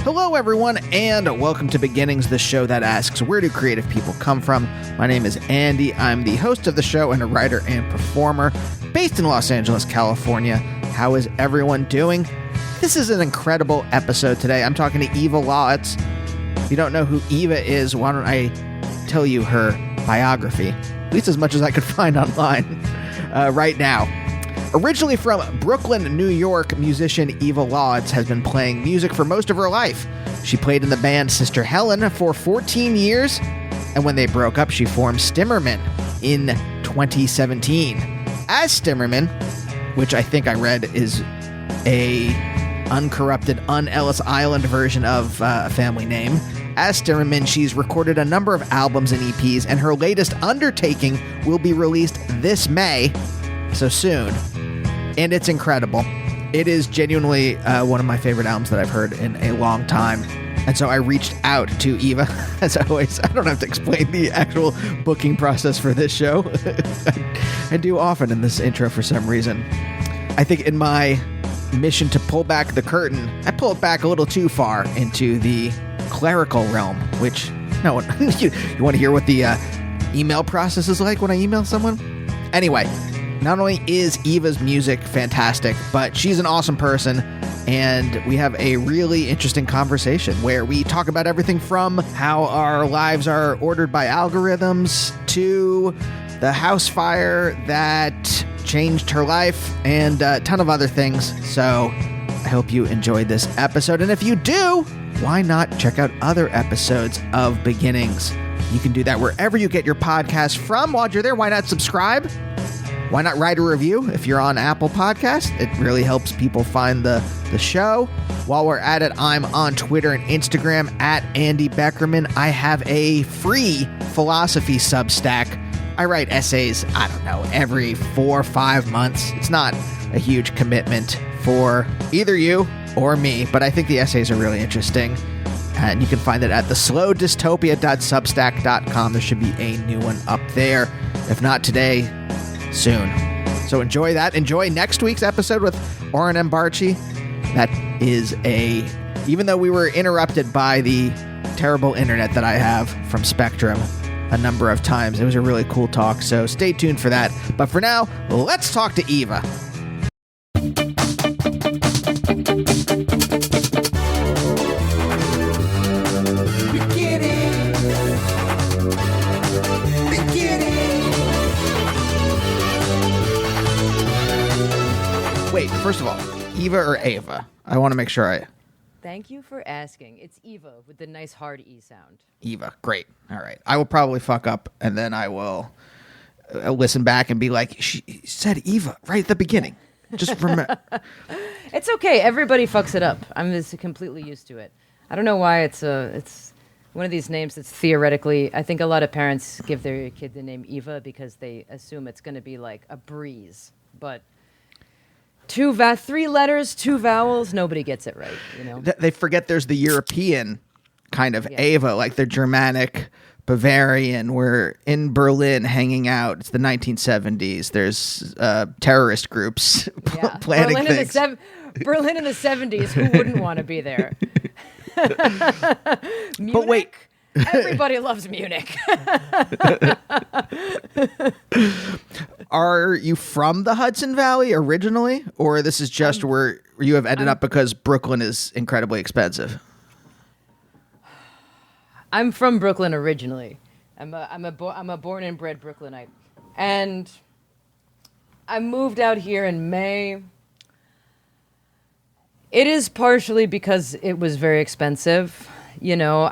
Hello, everyone, and welcome to Beginnings, the show that asks, where do creative people come from? My name is Andy. I'm the host of the show and a writer and performer based in Los Angeles, California. How is everyone doing? This is an incredible episode today. I'm talking to Eva Lawitz. If you don't know who Eva is, why don't I tell you her biography, at least as much as I could find online right now. Originally from Brooklyn, New York, musician Eva Lawitz has been playing music for most of her life. She played in the band Sister Helen for 14 years, and when they broke up, she formed Stimmerman in 2017. As Stimmerman, which I think I read is a uncorrupted, un-Ellis Island version of a family name, as Stimmerman, she's recorded a number of albums and EPs, and her latest undertaking will be released this May, so soon. And it's incredible. It is genuinely one of my favorite albums that I've heard in a long time. And so I reached out to Eva, as always. I don't have to explain the actual booking process for this show. I do often in this intro for some reason. I think in my mission to pull back the curtain, I pull it back a little too far into the clerical realm, which, no one, you want to hear what the email process is like when I email someone? Anyway. Not only is Eva's music fantastic, but she's an awesome person, and we have a really interesting conversation where we talk about everything from how our lives are ordered by algorithms to the house fire that changed her life and a ton of other things. So I hope you enjoyed this episode, and if you do, why not check out other episodes of Beginnings? You can do that wherever you get your podcast from. While you're there, why not subscribe? Why not write a review if you're on Apple Podcasts? It really helps people find the show. While we're at it, I'm on Twitter and Instagram at Andy Beckerman. I have a free philosophy Substack. I write essays, I don't know, every 4 or 5 months. It's not a huge commitment for either you or me, but I think the essays are really interesting. And you can find it at theslowdystopia.substack.com. There should be a new one up there. If not today, soon. So enjoy that. Enjoy next week's episode with Oren M. Barchi. That is even though we were interrupted by the terrible internet that I have from Spectrum a number of times, it was a really cool talk. So stay tuned for that. But for now, let's talk to Eva. Wait, first of all, Eva or Ava? I want to make sure I... Thank you for asking. It's Eva with the nice hard E sound. Eva, great. All right. I will probably fuck up, and then I will listen back and be like, she said Eva right at the beginning. Just remember. It's okay. Everybody fucks it up. I'm just completely used to it. I don't know why it's one of these names that's theoretically... I think a lot of parents give their kid the name Eva because they assume it's going to be like a breeze, but... 3 letters, 2 vowels, nobody gets it right, you know? They forget there's the European kind of Ava, like the Germanic, Bavarian. We're in Berlin hanging out. It's the 1970s. There's terrorist groups planning things. Berlin in the 70s, who wouldn't want to be there? Munich? But wait. Everybody loves Munich. Are you from the Hudson Valley originally, or this is just where you have ended up because Brooklyn is incredibly expensive? I'm from Brooklyn originally. I'm a born and bred Brooklynite, and I moved out here in May. It is partially because it was very expensive. You know,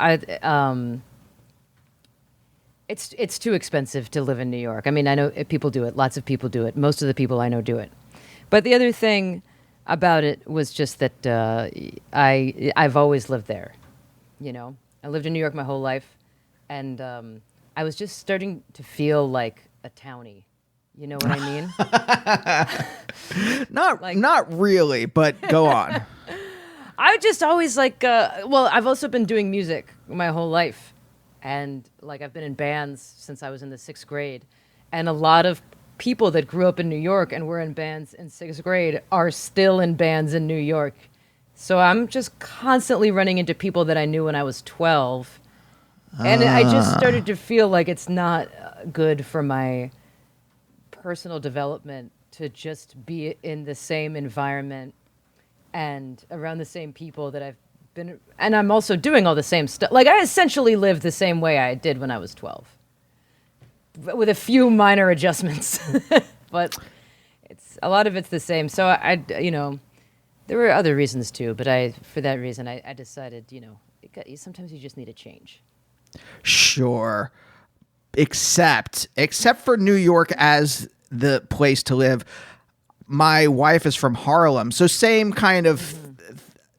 it's too expensive to live in New York. I mean, I know people do it. Lots of people do it. Most of the people I know do it. But the other thing about it was just that I've always lived there. You know, I lived in New York my whole life, and I was just starting to feel like a townie. You know what I mean? Not really, but go on. I just always I've also been doing music my whole life. And I've been in bands since I was in the 6th grade. And a lot of people that grew up in New York and were in bands in 6th grade are still in bands in New York So I'm just constantly running into people that I knew when I was 12. And I just started to feel like it's not good for my personal development to just be in the same environment and around the same people that I've been. And I'm also doing all the same stuff. Like, I essentially live the same way I did when I was 12, but with a few minor adjustments. But a lot of it's the same. So there were other reasons too, but for that reason, I decided, sometimes you just need a change. Sure. Except for New York as the place to live. My wife is from Harlem, so same kind of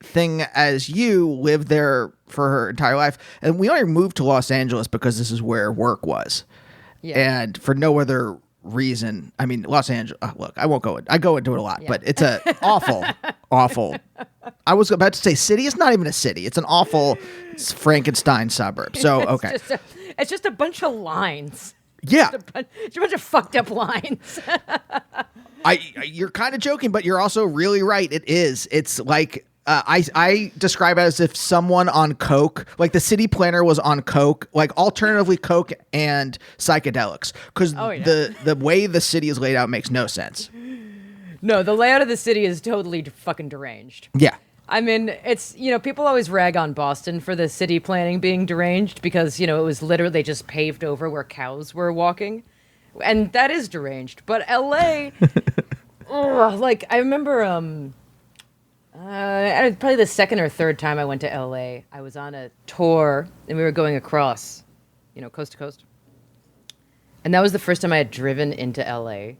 thing as you, lived there for her entire life. And we only moved to Los Angeles because this is where work was. Yeah. And for no other reason. I mean, Los Angeles, look, I won't go in. I go into it a lot, but it's a awful. I was about to say city. It's not even a city. It's an awful Frankenstein suburb. So, okay. It's just a bunch of lines. Yeah. It's a bunch of fucked up lines. You're kind of joking, but you're also really right. It is. It's like, I describe it as if someone on coke, like the city planner was on coke, like alternatively coke and psychedelics, because the way the city is laid out makes no sense. No, the layout of the city is totally fucking deranged. Yeah. I mean, it's, people always rag on Boston for the city planning being deranged because, it was literally, they just paved over where cows were walking. And that is deranged. But LA, I remember, probably the second or third time I went to LA, I was on a tour and we were going across, coast to coast. And that was the first time I had driven into LA.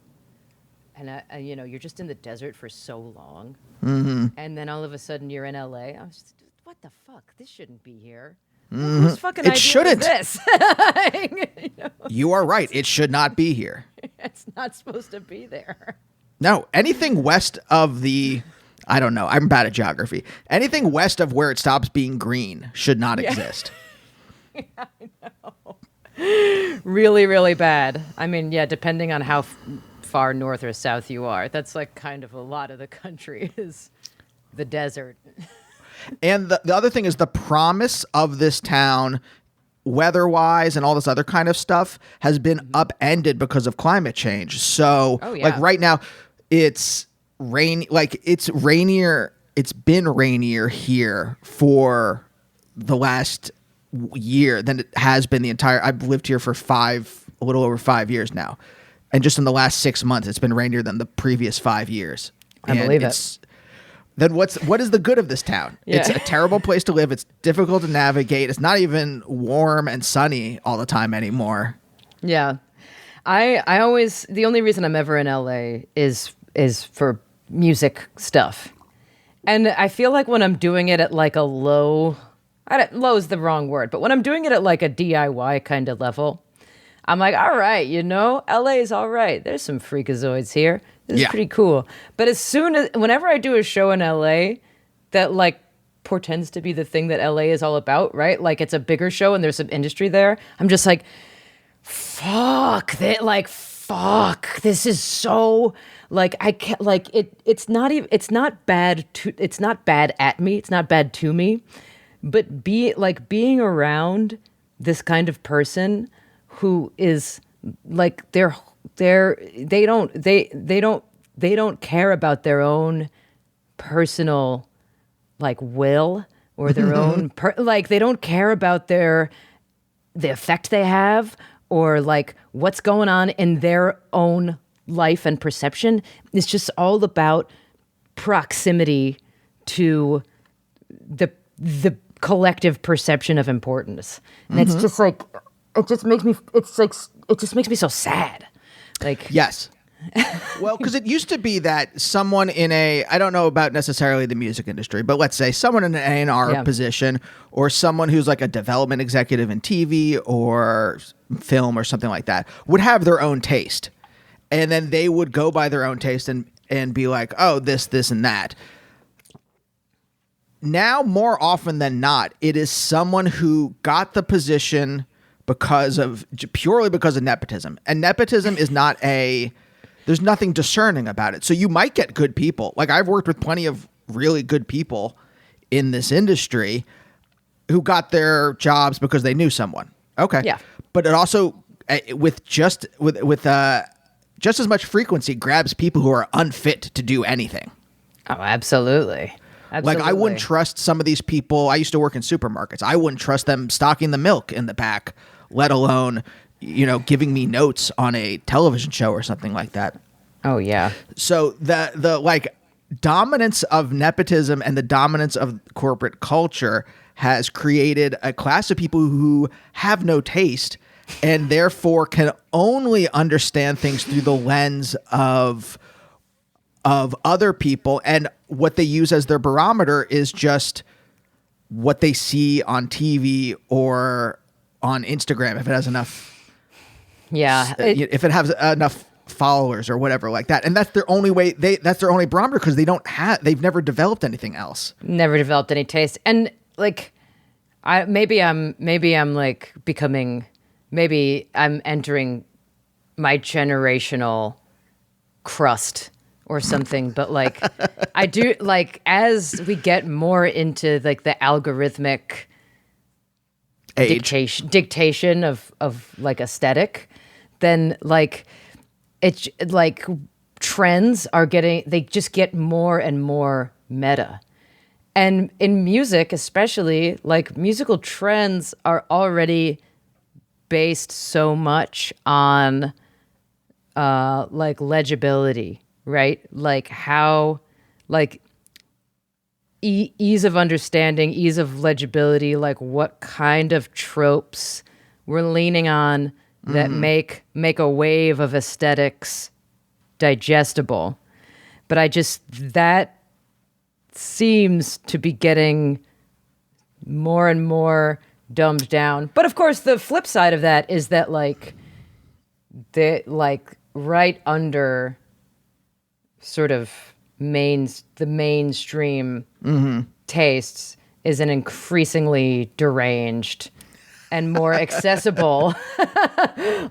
And, you're just in the desert for so long. Mm-hmm. And then all of a sudden you're in LA. I was just, what the fuck? This shouldn't be here. Mm-hmm. Whose fucking idea shouldn't. is this? You are right. It should not be here. It's not supposed to be there. No, anything west of the, I don't know, I'm bad at geography. Anything west of where it stops being green should not exist. Yeah, I know. Really, really bad. I mean, yeah, depending on how far north or south you are. That's like kind of a lot of the country is the desert. And the other thing is the promise of this town, weather-wise and all this other kind of stuff, has been upended because of climate change. So, like right now, it's rainier. It's been rainier here for the last year than it has been the entire. I've lived here for a little over 5 years now. And just in the last 6 months, it's been rainier than the previous 5 years. I believe it. Then what is the good of this town? Yeah. It's a terrible place to live. It's difficult to navigate. It's not even warm and sunny all the time anymore. Yeah. I always, the only reason I'm ever in LA is for music stuff. And I feel like when I'm doing it at like a low is the wrong word, but when I'm doing it at like a DIY kind of level, I'm like, all right, LA is all right. There's some freakazoids here. This is pretty cool. But whenever I do a show in LA that like portends to be the thing that LA is all about, right? Like it's a bigger show and there's some industry there. I'm just like, fuck, this is so like, I can't, like it's not bad at me. It's not bad to me, but being around this kind of person who is like they don't care about their own personal like will or their own they don't care about the effect they have or like what's going on in their own life and perception. It's just all about proximity to the collective perception of importance. And it's just like it just makes me so sad. Like, yes. Well, because it used to be that someone I don't know about necessarily the music industry, but let's say someone in an A&R position or someone who's like a development executive in TV or film or something like that would have their own taste. And then they would go by their own taste and be like, oh, this, and that. Now, more often than not, it is someone who got the position purely because of nepotism. And nepotism is there's nothing discerning about it. So you might get good people. Like I've worked with plenty of really good people in this industry who got their jobs because they knew someone. Okay. Yeah. But it also, with just as much frequency, grabs people who are unfit to do anything. Oh, absolutely. Like, I wouldn't trust some of these people. I used to work in supermarkets. I wouldn't trust them stocking the milk in the back, let alone, giving me notes on a television show or something like that. Oh, yeah. So the like dominance of nepotism and the dominance of corporate culture has created a class of people who have no taste and therefore can only understand things through the lens of other people, and what they use as their barometer is just what they see on TV or on Instagram if it has enough. Yeah. If it has enough followers or whatever like that. And that's their only way. That's their only barometer because they've never developed anything else. Never developed any taste. And like, maybe I'm entering my generational crust or something, but like I do, like, as we get more into like the algorithmic dictation of like aesthetic, then like it's like trends they just get more and more meta. And in music, especially, like, musical trends are already based so much on like legibility, right? Like how, like, ease of understanding, ease of legibility, like what kind of tropes we're leaning on that make a wave of aesthetics digestible. But that seems to be getting more and more dumbed down. But of course, the flip side of that is that like right under sort of the mainstream tastes is an increasingly deranged and more accessible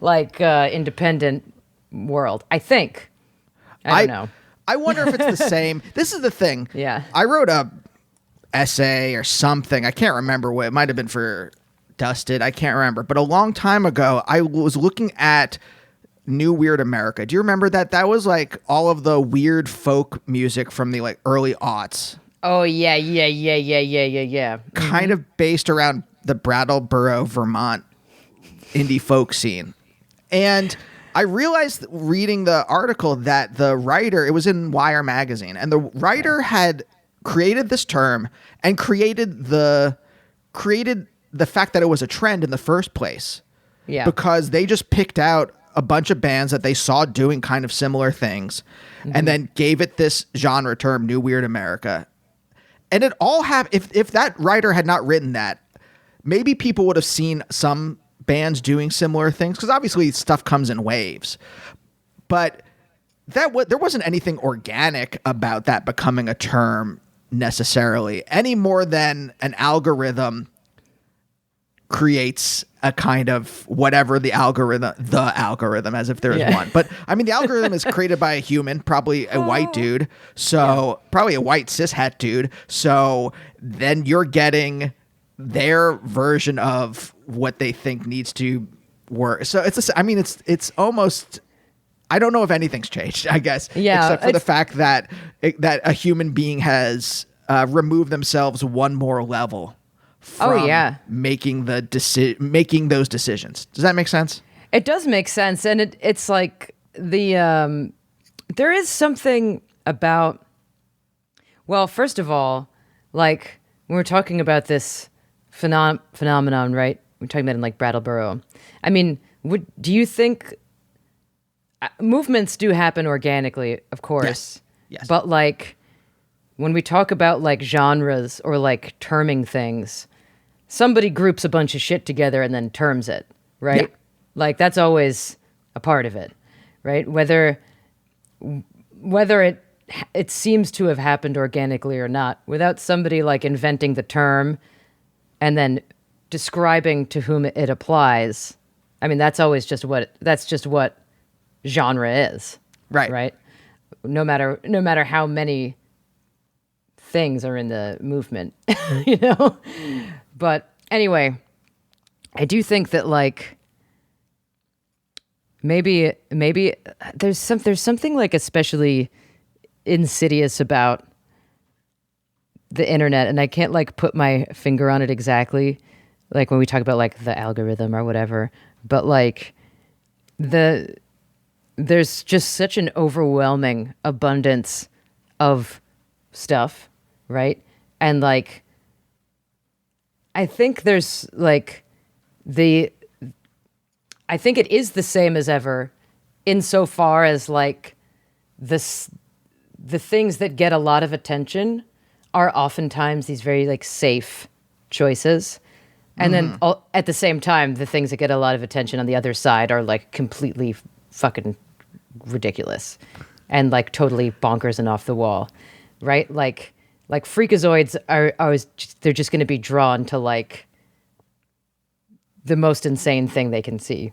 independent world, I think. I don't know. I wonder if it's the same. This is the thing. Yeah. I wrote a essay or something. I can't remember what. It might have been for Dusted. I can't remember. But a long time ago, I was looking at New Weird America. Do you remember that? That was like all of the weird folk music from the like early aughts. Oh, yeah. Kind of based around the Brattleboro, Vermont indie folk scene. And I realized reading the article that the writer, it was in Wire magazine, and the writer had created this term and created the fact that it was a trend in the first place. Yeah. Because they just picked out a bunch of bands that they saw doing kind of similar things and then gave it this genre term, New Weird America. And it all if that writer had not written that, maybe people would have seen some bands doing similar things, because obviously stuff comes in waves. But there wasn't anything organic about that becoming a term necessarily, any more than an algorithm creates a kind of whatever the algorithm, as if there is one. But I mean, the algorithm is created by a human, probably a white dude. So probably a white cishet dude. So then you're getting their version of what they think needs to work. So it's almost, I don't know if anything's changed, I guess, except for the fact that that a human being has removed themselves one more level from making those decisions. Does that make sense? It does make sense. And it's like there is something about, well, first of all, like when we're talking about this phenomenon, right? We're talking about in like Brattleboro. I mean, do you think movements do happen organically? Of course. Yes. But like when we talk about like genres or like terming things, somebody groups a bunch of shit together and then terms it, right? Yeah. Like that's always a part of it, right? Whether it seems to have happened organically or not, without somebody like inventing the term and then describing to whom it applies. I mean, that's just what genre is. Right. Right. No matter how many things are in the movement, you know? But anyway, I do think that like maybe there's something like especially insidious about the internet, and I can't like put my finger on it exactly, like when we talk about like the algorithm or whatever, but like there's just such an overwhelming abundance of stuff, right? And like I think there's like I think it is the same as ever insofar as like the things that get a lot of attention are oftentimes these very like safe choices. And then at the same time, the things that get a lot of attention on the other side are like completely fucking ridiculous and like totally bonkers and off the wall, right? Like freakazoids are always, they're just going to be drawn to like the most insane thing they can see.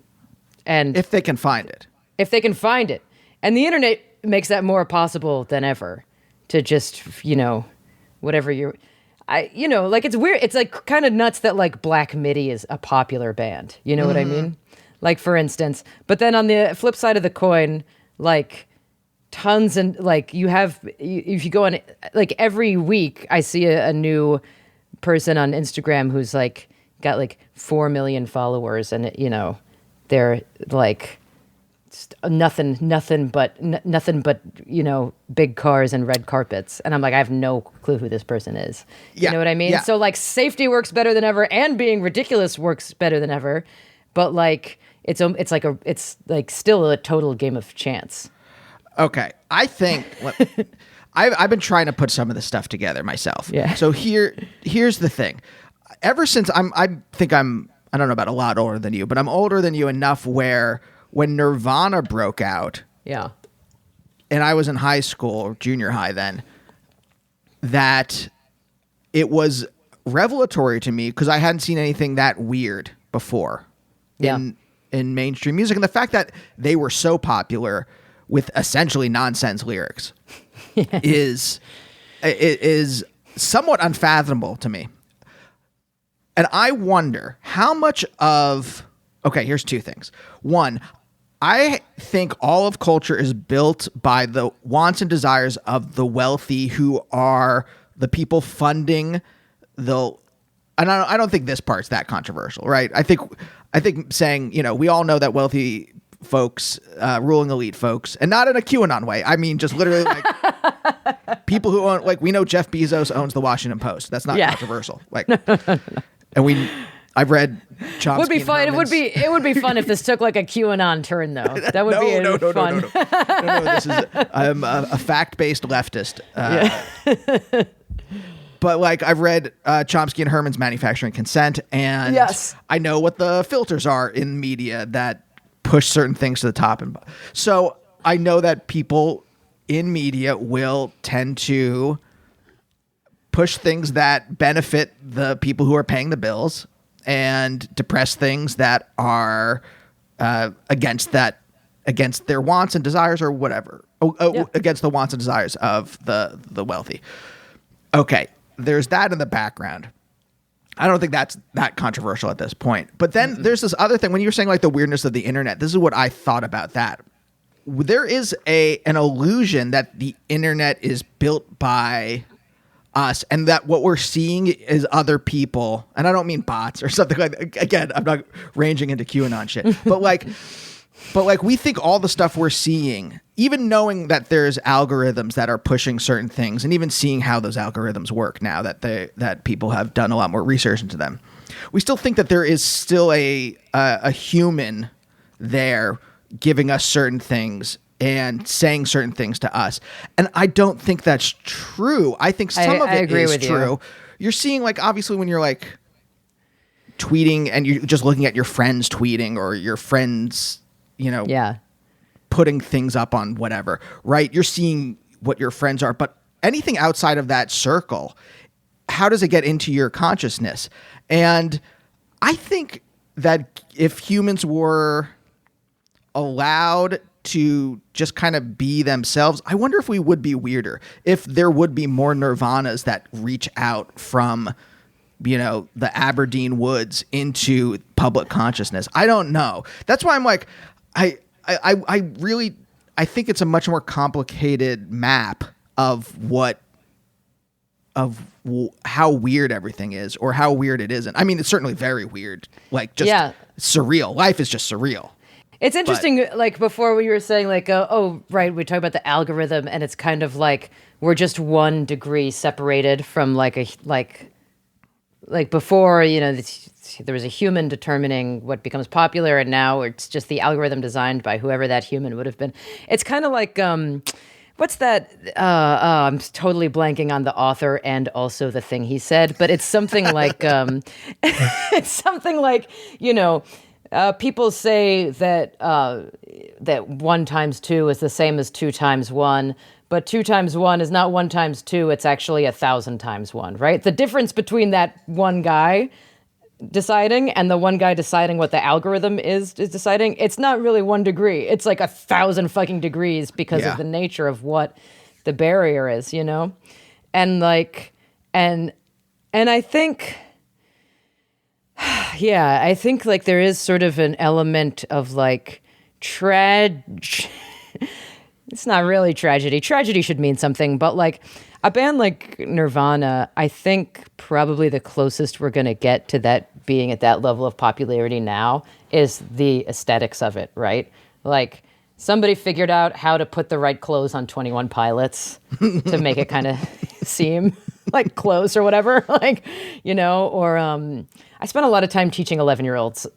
And if they can find it. If they can find it. And the internet makes that more possible than ever to just, you know, whatever you know, like it's weird. It's like kind of nuts that like Black Midi is a popular band. You know what I mean? Like for instance, but then on the flip side of the coin, like tons and like if you go on like every week, I see a new person on Instagram who's like got like 4 million followers, and you know, they're like nothing but you know, big cars and red carpets, and I'm like, I have no clue who this person is. You know what I mean? Yeah. So like safety works better than ever, and being ridiculous works better than ever, but like it's like still a total game of chance. Okay, I think I've been trying to put some of this stuff together myself. Yeah. So here's the thing. Ever since I don't know about a lot older than you, but I'm older than you enough where when Nirvana broke out, Yeah. and I was in high school or junior high then, that it was revelatory to me because I hadn't seen anything that weird before in mainstream music, and the fact that they were so popular with essentially nonsense lyrics is somewhat unfathomable to me. And I wonder how much of... Okay, here's two things. One, I think all of culture is built by the wants and desires of the wealthy, who are the people funding the... And I don't think this part's that controversial, right? I think saying, you know, we all know that wealthy folks, ruling elite folks, and not in a QAnon way. I mean, just literally like people who own, like, we know Jeff Bezos owns the Washington Post. That's not controversial. Like, and I've read Chomsky. Would be fun. It would be fun if this took like a QAnon turn, though. That would be fun. No. This is I'm a fact-based leftist. But like I've read Chomsky and Herman's Manufacturing Consent, and I know what the filters are in media that push certain things to the top. And so I know that people in media will tend to push things that benefit the people who are paying the bills and depress things that are against their wants and desires or whatever, against the wants and desires of the wealthy. Okay, there's that in the background. I don't think that's that controversial at this point. But then there's this other thing. When you were saying like the weirdness of the internet, this is what I thought about that. There is an illusion that the internet is built by us, and that what we're seeing is other people. And I don't mean bots or something like that. Again, I'm not ranging into QAnon shit. But like we think all the stuff we're seeing, even knowing that there's algorithms that are pushing certain things, and even seeing how those algorithms work now that people have done a lot more research into them, we still think that there is still a human there giving us certain things and saying certain things to us. And I don't think that's true. I think some of it is true. You're seeing, like, obviously when you're like tweeting and you're just looking at your friends tweeting or your friends, you know, putting things up on whatever, right? You're seeing what your friends are, but anything outside of that circle, how does it get into your consciousness? And I think that if humans were allowed to just kind of be themselves, I wonder if we would be weirder, if there would be more Nirvanas that reach out from, the Aberdeen woods into public consciousness. I don't know. That's why I'm like, I think it's a much more complicated map of how weird everything is, or how weird it isn't. I mean, it's certainly very weird, like just surreal. Life is just surreal. It's interesting, like before we were saying like, right, we talk about the algorithm, and it's kind of like we're just 1 degree separated from like before, there was a human determining what becomes popular, and now it's just the algorithm designed by whoever that human would have been. It's kind of like, what's that? I'm totally blanking on the author and also the thing he said, but it's something like, people say that 1 times 2 is the same as 2 times 1. But 2 times 1 is not 1 times 2. It's actually 1,000 times 1, right? The difference between that one guy deciding and the one guy deciding what the algorithm is deciding, it's not really 1 degree. It's like 1,000 fucking degrees because of the nature of what the barrier is, And like, and I think, I think like there is sort of an element of like it's not really tragedy. Tragedy should mean something, but like a band like Nirvana, I think probably the closest we're going to get to that being at that level of popularity now is the aesthetics of it, right? Like somebody figured out how to put the right clothes on 21 Pilots to make it kind of seem like clothes or whatever, like, or I spent a lot of time teaching 11-year-olds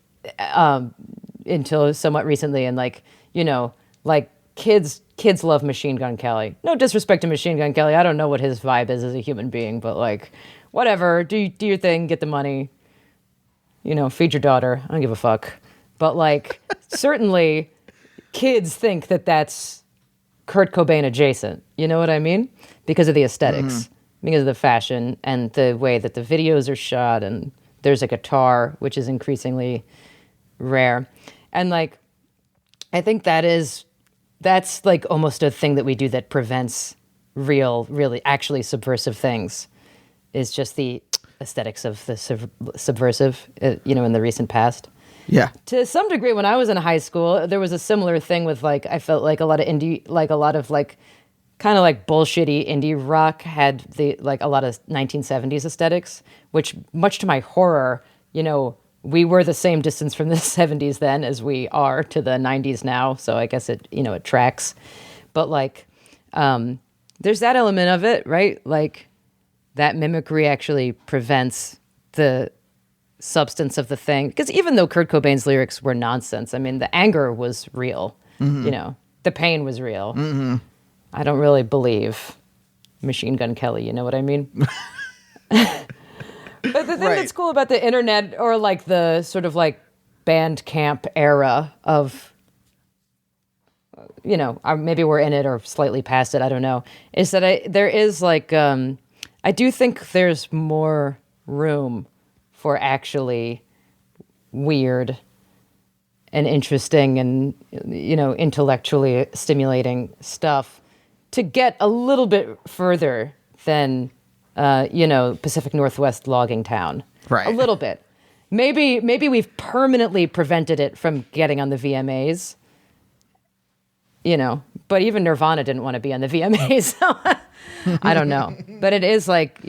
until somewhat recently, and like, like kids love Machine Gun Kelly. No disrespect to Machine Gun Kelly. I don't know what his vibe is as a human being, but like, whatever. Do your thing, get the money. Feed your daughter. I don't give a fuck. But like, certainly, kids think that that's Kurt Cobain adjacent. You know what I mean? Because of the aesthetics, because of the fashion and the way that the videos are shot, and there's a guitar, which is increasingly rare, and like, I think that's like almost a thing that we do that prevents really actually subversive things, is just the aesthetics of the subversive, in the recent past. Yeah. To some degree, when I was in high school, there was a similar thing with like, I felt like a lot of indie, like a lot of like kind of like bullshitty indie rock had the like a lot of 1970s aesthetics, which much to my horror, we were the same distance from the 70s then as we are to the 90s now. So I guess it, it tracks. But like, there's that element of it, right? Like that mimicry actually prevents the substance of the thing. Because even though Kurt Cobain's lyrics were nonsense, I mean, the anger was real, the pain was real. Mm-hmm. I don't really believe Machine Gun Kelly, you know what I mean? But the thing that's cool about the internet, or like the sort of like Bandcamp era of, maybe we're in it or slightly past it, I don't know, is that there is like, I do think there's more room for actually weird and interesting and, intellectually stimulating stuff to get a little bit further than Pacific Northwest logging town. Right. A little bit. Maybe we've permanently prevented it from getting on the VMAs. But even Nirvana didn't want to be on the VMAs. So I don't know. But it is like,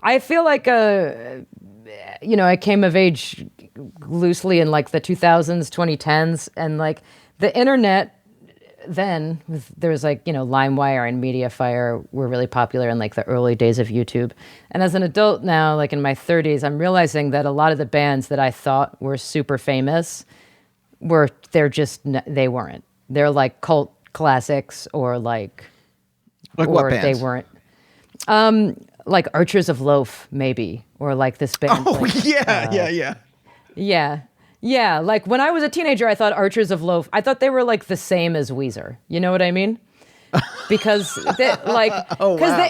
I feel like, I came of age loosely in like the 2000s, 2010s, and like the internet then there was like, LimeWire and MediaFire were really popular in like the early days of YouTube. And as an adult now, like in my 30s, I'm realizing that a lot of the bands that I thought were super famous they weren't. They're like cult classics, or like what bands? They weren't. Like Archers of Loaf, maybe, or like this band. Oh, like, yeah. Yeah, like when I was a teenager, I thought Archers of Loaf, I thought they were like the same as Weezer. You know what I mean? Because the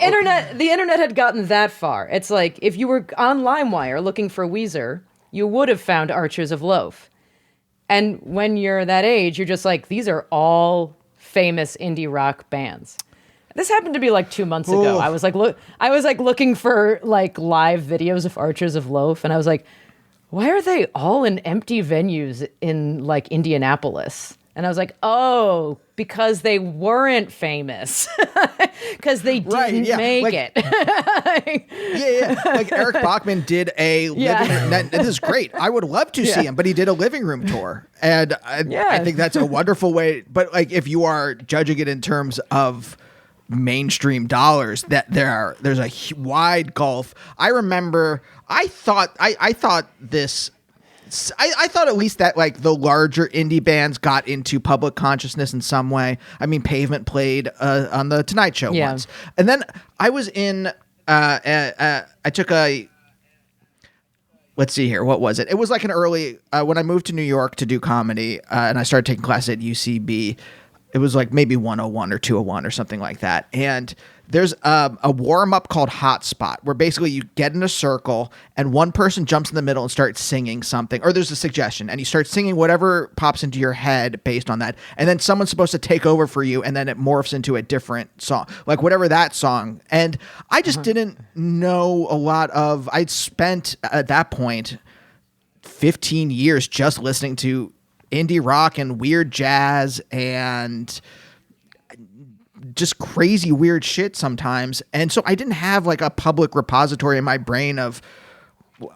internet had gotten that far. It's like if you were on LimeWire looking for Weezer, you would have found Archers of Loaf. And when you're that age, you're just like, these are all famous indie rock bands. This happened to be like 2 months ago. I was like looking for like live videos of Archers of Loaf, and I was like, why are they all in empty venues in like Indianapolis? And I was like, oh, because they weren't famous. Because they didn't make it. Like Eric Bachman did a living. This is great. I would love to see him, but he did a living room tour, and I think that's a wonderful way. But like, if you are judging it in terms of mainstream dollars, that there's a wide gulf. I remember, I thought at least that like the larger indie bands got into public consciousness in some way. I mean, Pavement played on the Tonight Show once. And then I was in, I took let's see here. What was it? It was like an early, when I moved to New York to do comedy, and I started taking classes at UCB, it was like maybe 101 or 201 or something like that. And there's a warm-up called Hotspot, where basically you get in a circle and one person jumps in the middle and starts singing something, or there's a suggestion, and you start singing whatever pops into your head based on that. And then someone's supposed to take over for you, and then it morphs into a different song, like whatever that song. And I just didn't know a lot of, I'd spent at that point 15 years just listening to indie rock and weird jazz and just crazy weird shit sometimes. And so I didn't have like a public repository in my brain of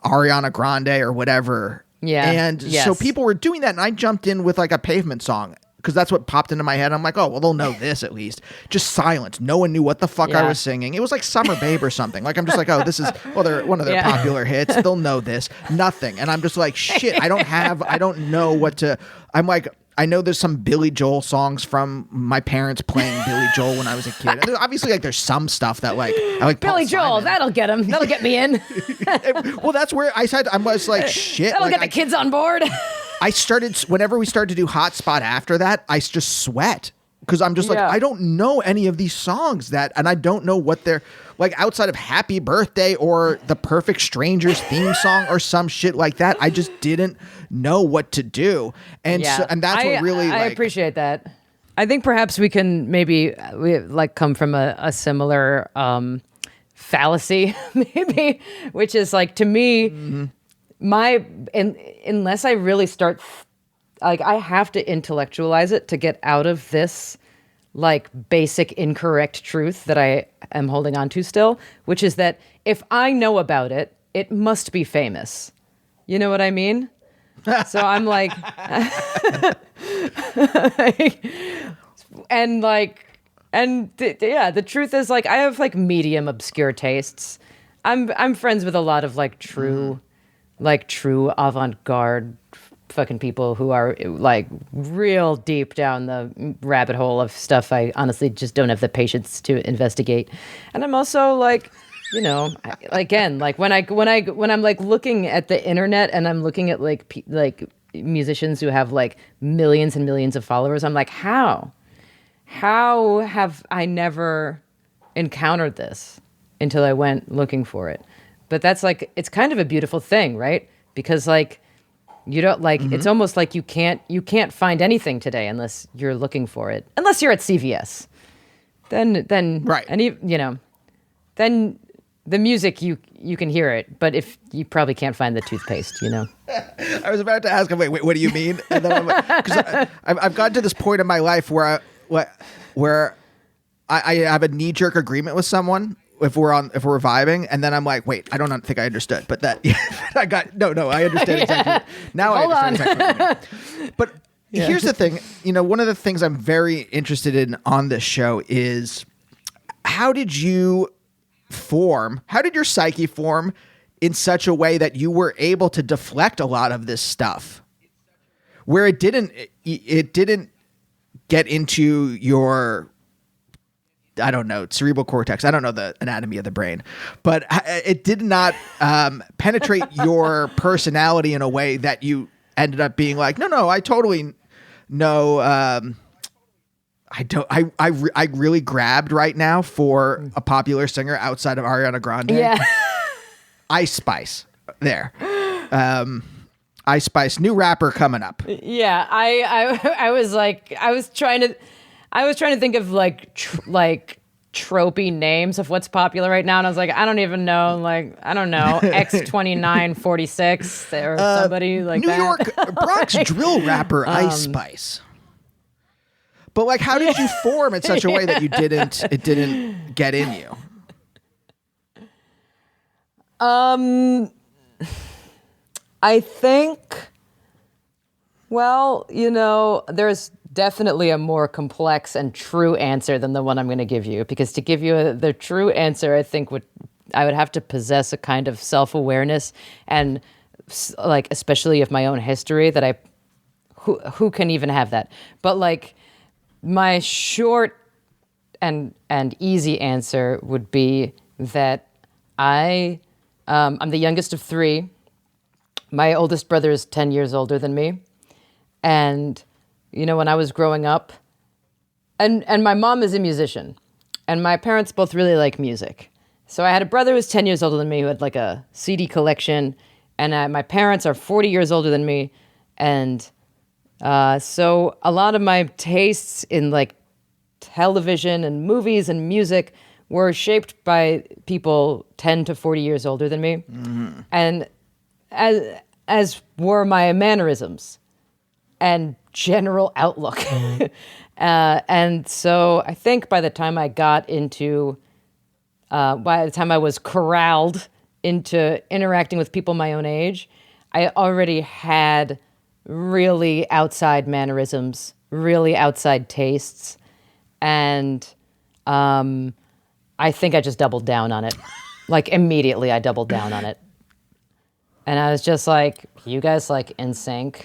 Ariana Grande or whatever. Yeah. And so people were doing that, and I jumped in with like a Pavement song because that's what popped into my head. I'm like, oh, well, they'll know this at least. Just silence. No one knew what the fuck I was singing. It was like Summer Babe or something. Like, I'm just like, oh, this is, well, they're one of their popular hits. They'll know this. Nothing. And I'm just like, shit, I don't know what to, I'm like, I know there's some Billy Joel songs from my parents playing Billy Joel when I was a kid. And there's, obviously, like, there's some stuff that like I like Billy Joel. That'll get him. That'll get me in. Well, that's where I was like, shit. That'll like, get the kids on board. I started, whenever we started to do Hotspot after that, I just sweat. Because I'm just like, I don't know any of these songs and I don't know what they're like outside of Happy Birthday or the Perfect Strangers theme song or some shit like that. I just didn't know what to do. And so, and that's what really, I appreciate that. I think perhaps we can maybe come from a similar fallacy, maybe, which is like, to me, unless I really start, like, I have to intellectualize it to get out of this like basic incorrect truth that I am holding on to still, which is that if I know about it, it must be famous. You know what I mean? So I'm like, the truth is, like, I have like medium obscure tastes. I'm friends with a lot of like true avant-garde fucking people who are like real deep down the rabbit hole of stuff I honestly just don't have the patience to investigate. And I'm also like, you know, again, like when I'm like looking at the internet and I'm looking at like musicians who have like millions and millions of followers, I'm like, how have I never encountered this until I went looking for it? But that's like, it's kind of a beautiful thing, right? Because like, you don't like, it's almost like you can't find anything today unless you're looking for it, unless you're at CVS. Then right. And then the music, you can hear it, but if you probably can't find the toothpaste, you know. I was about to ask him, wait, what do you mean? And then I'm like, because I've gotten to this point in my life where I have a knee-jerk agreement with someone if we're vibing, and then I'm like, wait, I don't think I understood, but that I understand exactly. Now Hold I understand exactly what you mean. But here's the thing, you know, one of the things I'm very interested in on this show is how did your psyche form in such a way that you were able to deflect a lot of this stuff where it didn't get into your, I don't know, cerebral cortex. I don't know the anatomy of the brain, but it did not penetrate your personality in a way that you ended up being like, no, I totally know. I really grabbed right now for a popular singer outside of Ariana Grande. Yeah. Ice Spice there. Ice Spice, new rapper coming up. Yeah, I was trying to think of like tropey names of what's popular right now, and I was like, I don't even know, like, I don't know, X2946 or somebody like New that. York Bronx drill rapper Ice Spice. But like, how did you form in such a way that it didn't get in you? I think, well, there's definitely a more complex and true answer than the one I'm going to give you, because to give you the true answer, I think I would have to possess a kind of self-awareness and like, especially of my own history, that who can even have that? But like, my short and easy answer would be that I'm the youngest of three. My oldest brother is 10 years older than me. And, when I was growing up, and my mom is a musician, and my parents both really like music. So I had a brother who was 10 years older than me who had like a CD collection, and my parents are 40 years older than me. And so a lot of my tastes in like television and movies and music were shaped by people 10 to 40 years older than me. Mm-hmm. And as were my mannerisms and general outlook. Mm-hmm. And so I think by the time I was corralled into interacting with people my own age, I already had really outside mannerisms, really outside tastes. And I think I just doubled down on it. Like, immediately I doubled down on it. And I was just like, you guys like NSYNC?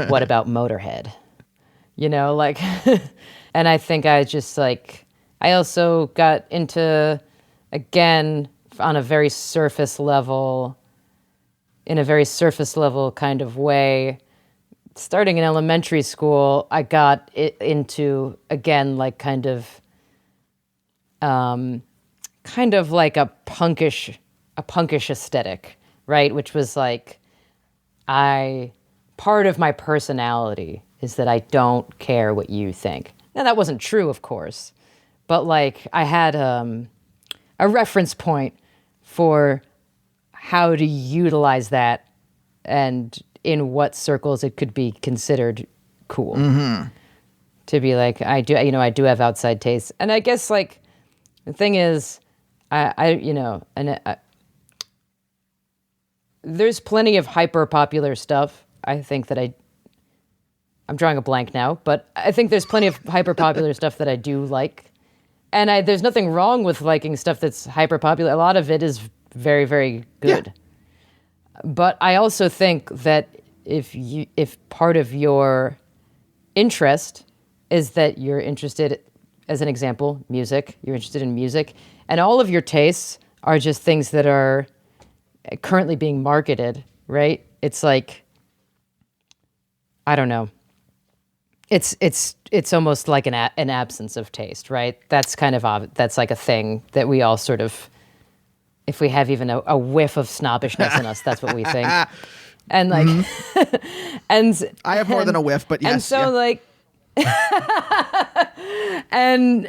What about Motorhead? Like, and I think I just like, I also got into, again, on a very surface level, in a very surface level kind of way. Starting in elementary school, I got into, again, like kind of like a punkish aesthetic, right? Which was like, part of my personality is that I don't care what you think. Now, that wasn't true, of course, but like, I had a reference point for how to utilize that and in what circles it could be considered cool. Mm-hmm. To be like, I do have outside tastes. And I guess like, the thing is, there's plenty of hyper popular stuff. I think that I'm drawing a blank now, but I think there's plenty of hyper popular stuff that I do like. And there's nothing wrong with liking stuff that's hyper popular. A lot of it is very, very good. Yeah. But I also think that if part of your interest is that you're interested, as an example, music, you're interested in music, and all of your tastes are just things that are currently being marketed, right? It's like, I don't know. It's almost like an absence of taste, right? That's that's like a thing that we all sort of, if we have even a whiff of snobbishness in us, that's what we think. And like, and I have more than a whiff, but yes. And so like, and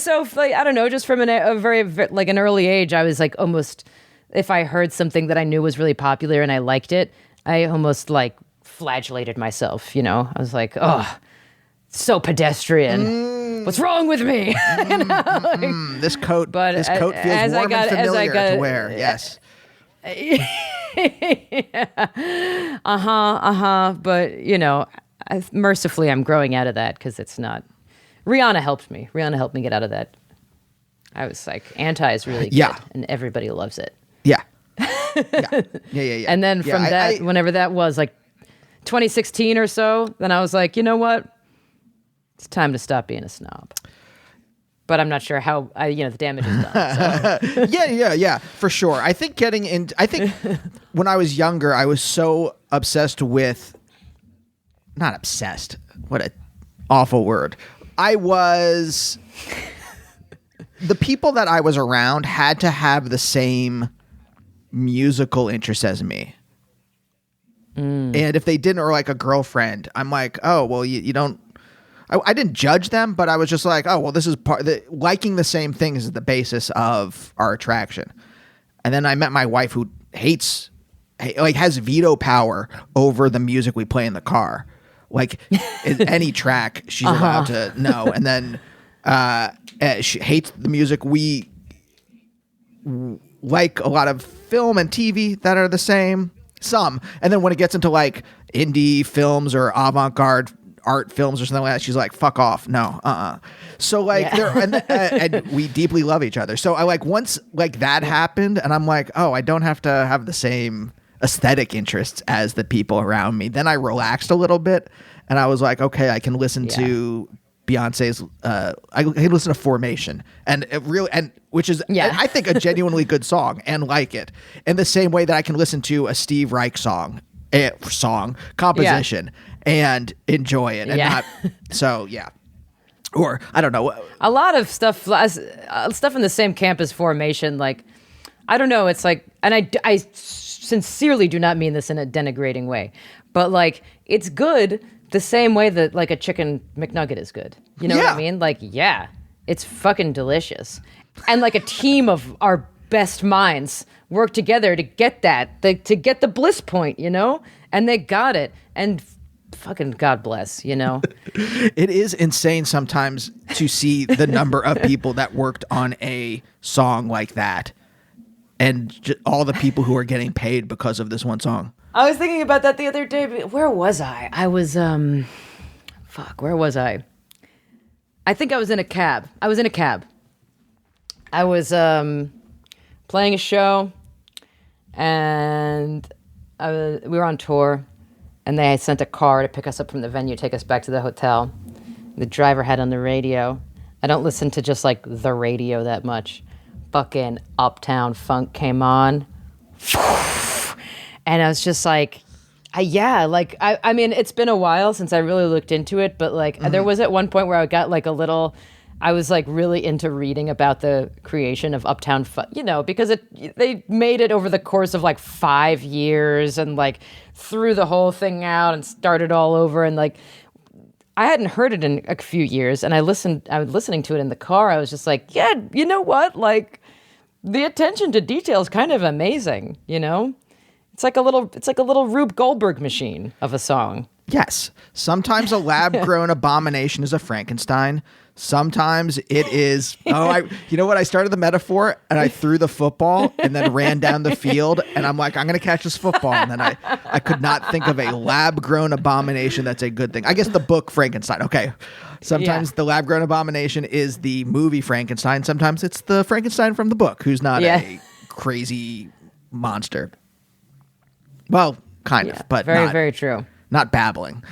so like, I don't know, just from a very like an early age, I was like almost, if I heard something that I knew was really popular and I liked it, I almost like flagellated myself. I was like, oh, so pedestrian. What's wrong with me? This coat feels warm and familiar to wear. Yes. But mercifully, I'm growing out of that because it's not. Rihanna helped me. Rihanna helped me get out of that. I was like, anti is really good, and everybody loves it. Yeah. Yeah. And then from whenever that was, like 2016 or so, then I was like, you know what? It's time to stop being a snob. But I'm not sure how, the damage is done. So. Yeah, for sure. I think when I was younger, I was so obsessed with, not obsessed, what a awful word. The people that I was around had to have the same musical interests as me. And if they didn't, or like a girlfriend, I'm like, oh, well, you don't. I didn't judge them, but I was just like, oh, well, this is liking the same things is the basis of our attraction. And then I met my wife who has veto power over the music we play in the car. Like any track she's allowed to know. And then she hates the music. We like a lot of film and TV that are the same. Some. And then when it gets into like indie films or avant-garde art films or something like that, she's like, fuck off. No. So like and we deeply love each other. So I like once like that happened and I'm like, oh, I don't have to have the same aesthetic interests as the people around me. Then I relaxed a little bit and I was like, okay, I can listen to Beyonce's I can listen to Formation and it really, and which is I think a genuinely good song and like it in the same way that I can listen to a Steve Reich composition and enjoy it and not or I don't know, a lot of stuff in the same camp as Formation, like I don't know, it's like, and I sincerely do not mean this in a denigrating way, but like it's good the same way that like a chicken McNugget is good. You know what I mean? Like, it's fucking delicious. And like a team of our best minds work together to get that, to get the bliss point, you know? And they got it. And fucking God bless, you know? It is insane sometimes to see the number of people that worked on a song like that and all the people who are getting paid because of this one song. I was thinking about that the other day. Where was I? I was, where was I? I think I was in a cab. I was playing a show, and we were on tour, and they sent a car to pick us up from the venue, take us back to the hotel. The driver had on the radio. I don't listen to just like the radio that much. Fucking Uptown Funk came on. And I was just like, I mean, it's been a while since I really looked into it, but like there was at one point where I got like I was like really into reading about the creation of Uptown Funk, you know, because they made it over the course of like 5 years and like threw the whole thing out and started all over. And like, I hadn't heard it in a few years, and I was listening to it in the car. I was just like, yeah, you know what? Like the attention to detail is kind of amazing, you know? It's like a little Rube Goldberg machine of a song. Yes. Sometimes a lab-grown abomination is a Frankenstein. Sometimes it is. You know what? I started the metaphor and I threw the football and then ran down the field and I'm like, I'm going to catch this football. And then I could not think of a lab-grown abomination that's a good thing. I guess the book Frankenstein. Okay. Sometimes the lab-grown abomination is the movie Frankenstein. Sometimes it's the Frankenstein from the book who's not a crazy monster. Well, kind of, but very, not, very true. Not babbling.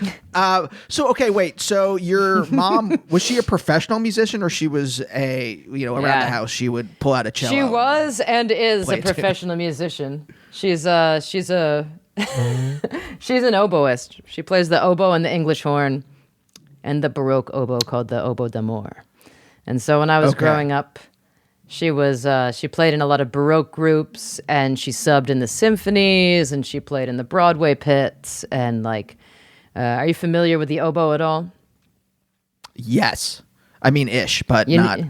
So your mom, was she a professional musician or she was around the house she would pull out a cello? She was and is a professional musician. She's an oboist. She plays the oboe and the English horn and the Baroque oboe called the oboe d'amour. And so when I was growing up, she played in a lot of Baroque groups, and she subbed in the symphonies, and she played in the Broadway pits, and like, are you familiar with the oboe at all? Yes. I mean, ish, but not.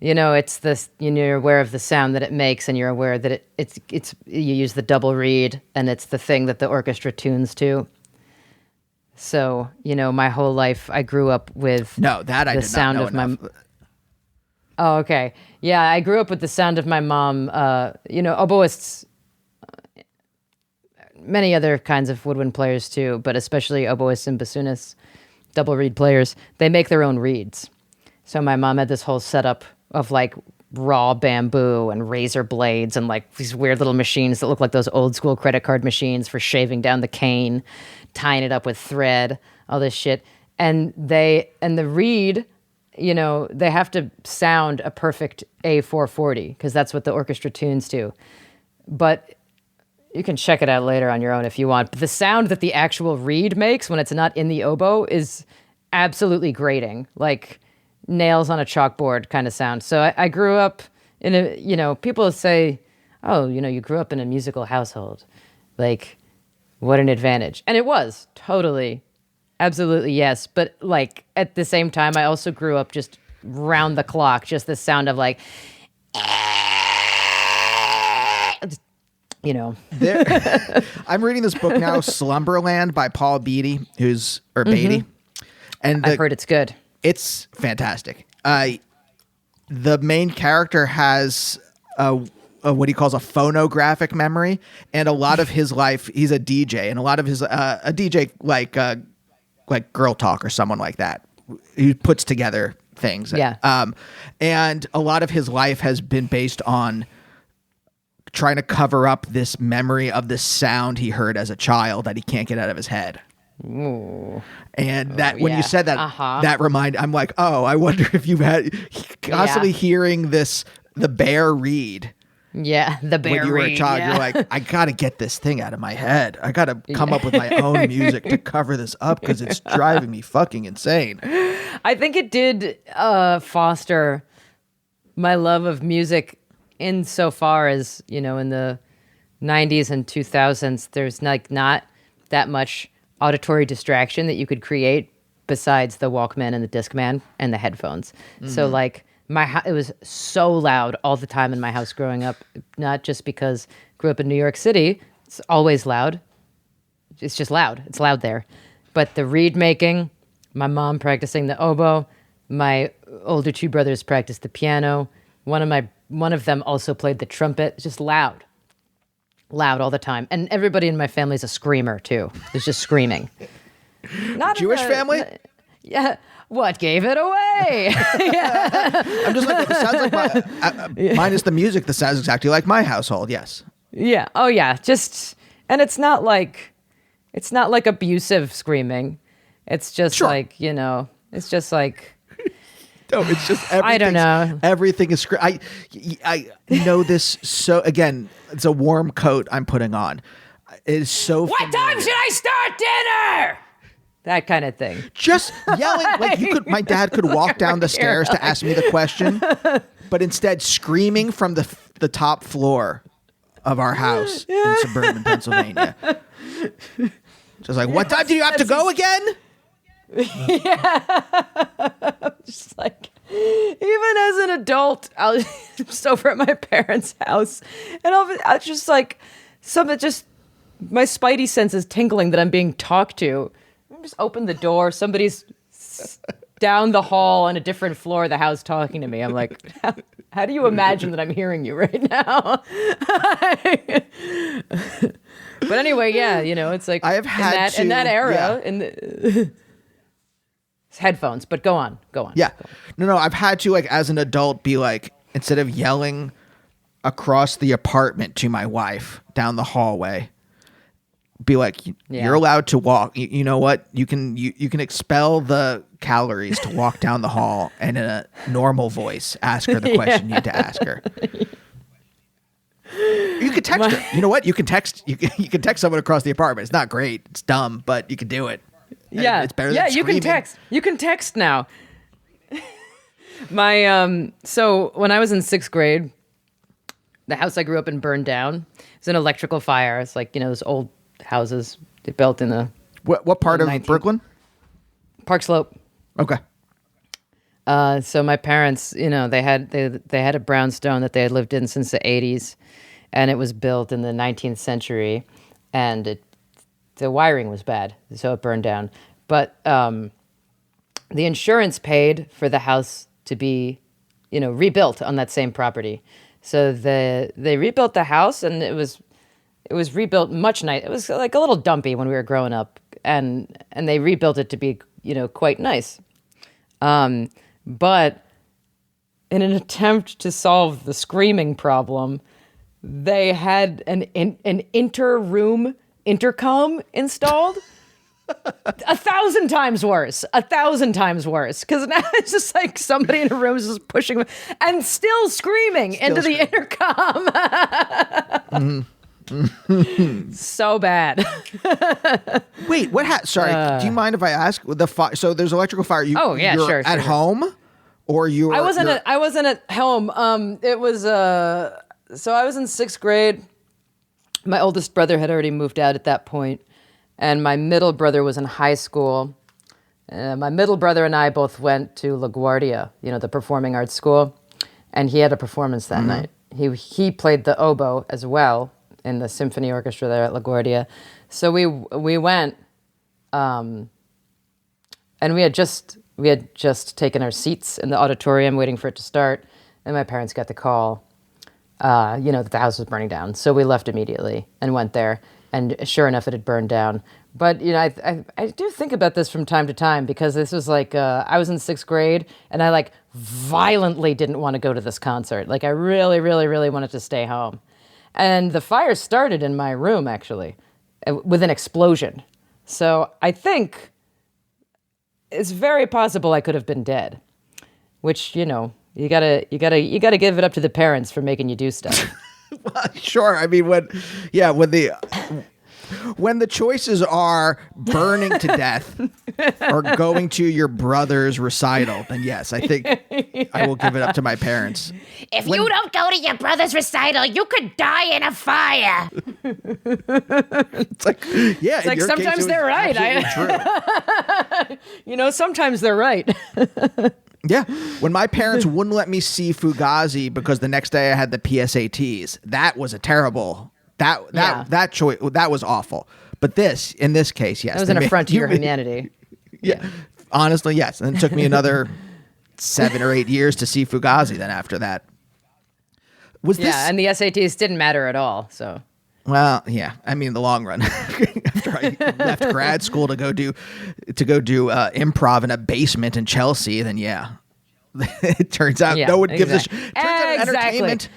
You know, it's this, you're aware of the sound that it makes, and you're aware that it's you use the double reed, and it's the thing that the orchestra tunes to. So, my whole life I grew up with the sound of my. Oh, okay. Yeah, I grew up with the sound of my mom. Oboists, many other kinds of woodwind players too, but especially oboists and bassoonists, double reed players, they make their own reeds. So my mom had this whole setup of like raw bamboo and razor blades and like these weird little machines that look like those old school credit card machines for shaving down the cane, tying it up with thread, all this shit. And the reed, they have to sound a perfect A440 because that's what the orchestra tunes to. But you can check it out later on your own if you want. But the sound that the actual reed makes when it's not in the oboe is absolutely grating, like nails on a chalkboard kind of sound. So I grew up in a, people say, oh, you grew up in a musical household. Like, what an advantage. And it was totally, absolutely, yes. But like at the same time, I also grew up just round the clock, just the sound of like, you know. I'm reading this book now, Slumberland by Paul Beatty, Beatty. And I've heard it's good. It's fantastic. The main character has what he calls a phonographic memory, and a lot of his life, he's a DJ, and a lot of his a DJ like Girl Talk or someone like that. He puts together things. Yeah. And a lot of his life has been based on trying to cover up this memory of this sound he heard as a child that he can't get out of his head. Ooh. And that when you said that, that I'm like, oh, I wonder if you've had constantly hearing the bear read. Yeah, the bear when you were a child, you're like, I got to get this thing out of my head. I got to come up with my own music to cover this up because it's driving me fucking insane. I think it did foster my love of music insofar as, you know, in the 90s and 2000s, there's like not that much auditory distraction that you could create besides the Walkman and the Discman and the headphones. Mm-hmm. So like it was so loud all the time in my house growing up, not just because I grew up in New York City. It's always loud. It's just loud. It's loud there. But the reed making, my mom practicing the oboe, my older two brothers practiced the piano. One of them also played the trumpet. Just loud all the time. And everybody in my family is a screamer too. It's just screaming. Not Jewish family? Yeah. What gave it away? Yeah. I'm just like, it sounds like minus the music, that sounds exactly like my household. Yes. Yeah. Oh yeah. And it's not like abusive screaming. It's just like, you know, it's just like, no, it's just I don't know. Everything is I know this. So again, it's a warm coat I'm putting on. It is so. What time should I start dinner? That kind of thing. Just yelling like my dad could walk down the stairs to ask me the question, but instead screaming from the top floor of our house in suburban Pennsylvania. Just like, what time do you have to go again? Yeah. Just like, even as an adult, I was just over at my parents' house, and I was just like, my spidey sense is tingling that I'm being talked to. I just open the door, somebody's down the hall on a different floor of the house talking to me. I'm like, how do you imagine that I'm hearing you right now? But anyway, yeah, you know, it's like I have had in that era, headphones, but go on. Yeah. No, I've had to, like, as an adult, be like, instead of yelling across the apartment to my wife down the hallway, be like, you're allowed to walk. You know what? You can expel the calories to walk down the hall, and in a normal voice, ask her the question you need to ask her. You can text her. You know what? You can text. You can text someone across the apartment. It's not great. It's dumb, but you can do it. Yeah, it's better than screaming. You can text. You can text now. So when I was in 6th grade, the house I grew up in burned down. It was an electrical fire. It's like, you know, those old houses they built in the what part of Brooklyn? Park Slope. Okay. So my parents, you know, they had a brownstone that they had lived in since the 80s, and it was built in the 19th century, and the wiring was bad, so it burned down. But the insurance paid for the house to be, you know, rebuilt on that same property. So they rebuilt the house, and it was rebuilt much nice. It was like a little dumpy when we were growing up, and they rebuilt it to be, you know, quite nice. But in an attempt to solve the screaming problem, they had an inter-room intercom installed. 1,000 times worse. 1,000 times worse. Because now it's just like somebody in a room is just pushing and still screaming into the intercom. So bad. Wait, what? Sorry, do you mind if I ask the fire? So there's electrical fire. You're sure. At home, or you? I wasn't at home. It was so I was in 6th grade. My oldest brother had already moved out at that point. and my middle brother was in high school. My middle brother and I both went to LaGuardia, the performing arts school, and he had a performance that night. He played the oboe as well in the symphony orchestra there at LaGuardia. So we went, and we had just taken our seats in the auditorium waiting for it to start, and my parents got the call, that the house was burning down. So we left immediately and went there, and sure enough, it had burned down. But, I do think about this from time to time, because this was like, I was in 6th grade, and I violently didn't want to go to this concert. I really, really, really wanted to stay home. And the fire started in my room, actually, with an explosion. So I think it's very possible I could have been dead, which, you gotta give it up to the parents for making you do stuff. Well, sure. I mean, when the choices are burning to death or going to your brother's recital, then yes, I think I will give it up to my parents. If you don't go to your brother's recital, you could die in a fire. It's like, yeah, it's like sometimes they're right. True. Sometimes they're right. Yeah. When my parents wouldn't let me see Fugazi because the next day I had the PSATs, that was a terrible... That choice, that was awful. But in this case, yes. That was an affront to your humanity. Yeah. Honestly, yes. And it took me another 7 or 8 years to see Fugazi then after that. And the SATs didn't matter at all, so. Well, yeah. I mean, in the long run. After I left grad school to go do improv in a basement in Chelsea, then yeah. It turns out no one gives a shit. Turns out entertainment...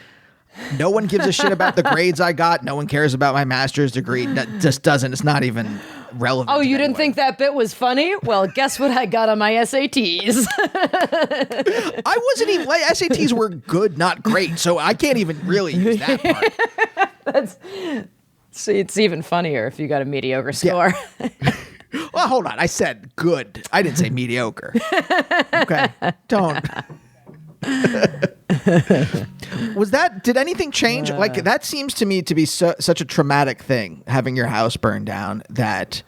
No one gives a shit about the grades I got. No one cares about my master's degree. That just doesn't. It's not even relevant. Oh, you didn't think that bit was funny? Well, guess what I got on my SATs? I wasn't even... SATs were good, not great. So I can't even really use that part. It's even funnier if you got a mediocre score. Yeah. Well, hold on. I said good. I didn't say mediocre. Okay. Don't... Did anything change? That seems to me to be such a traumatic thing, having your house burned down, that...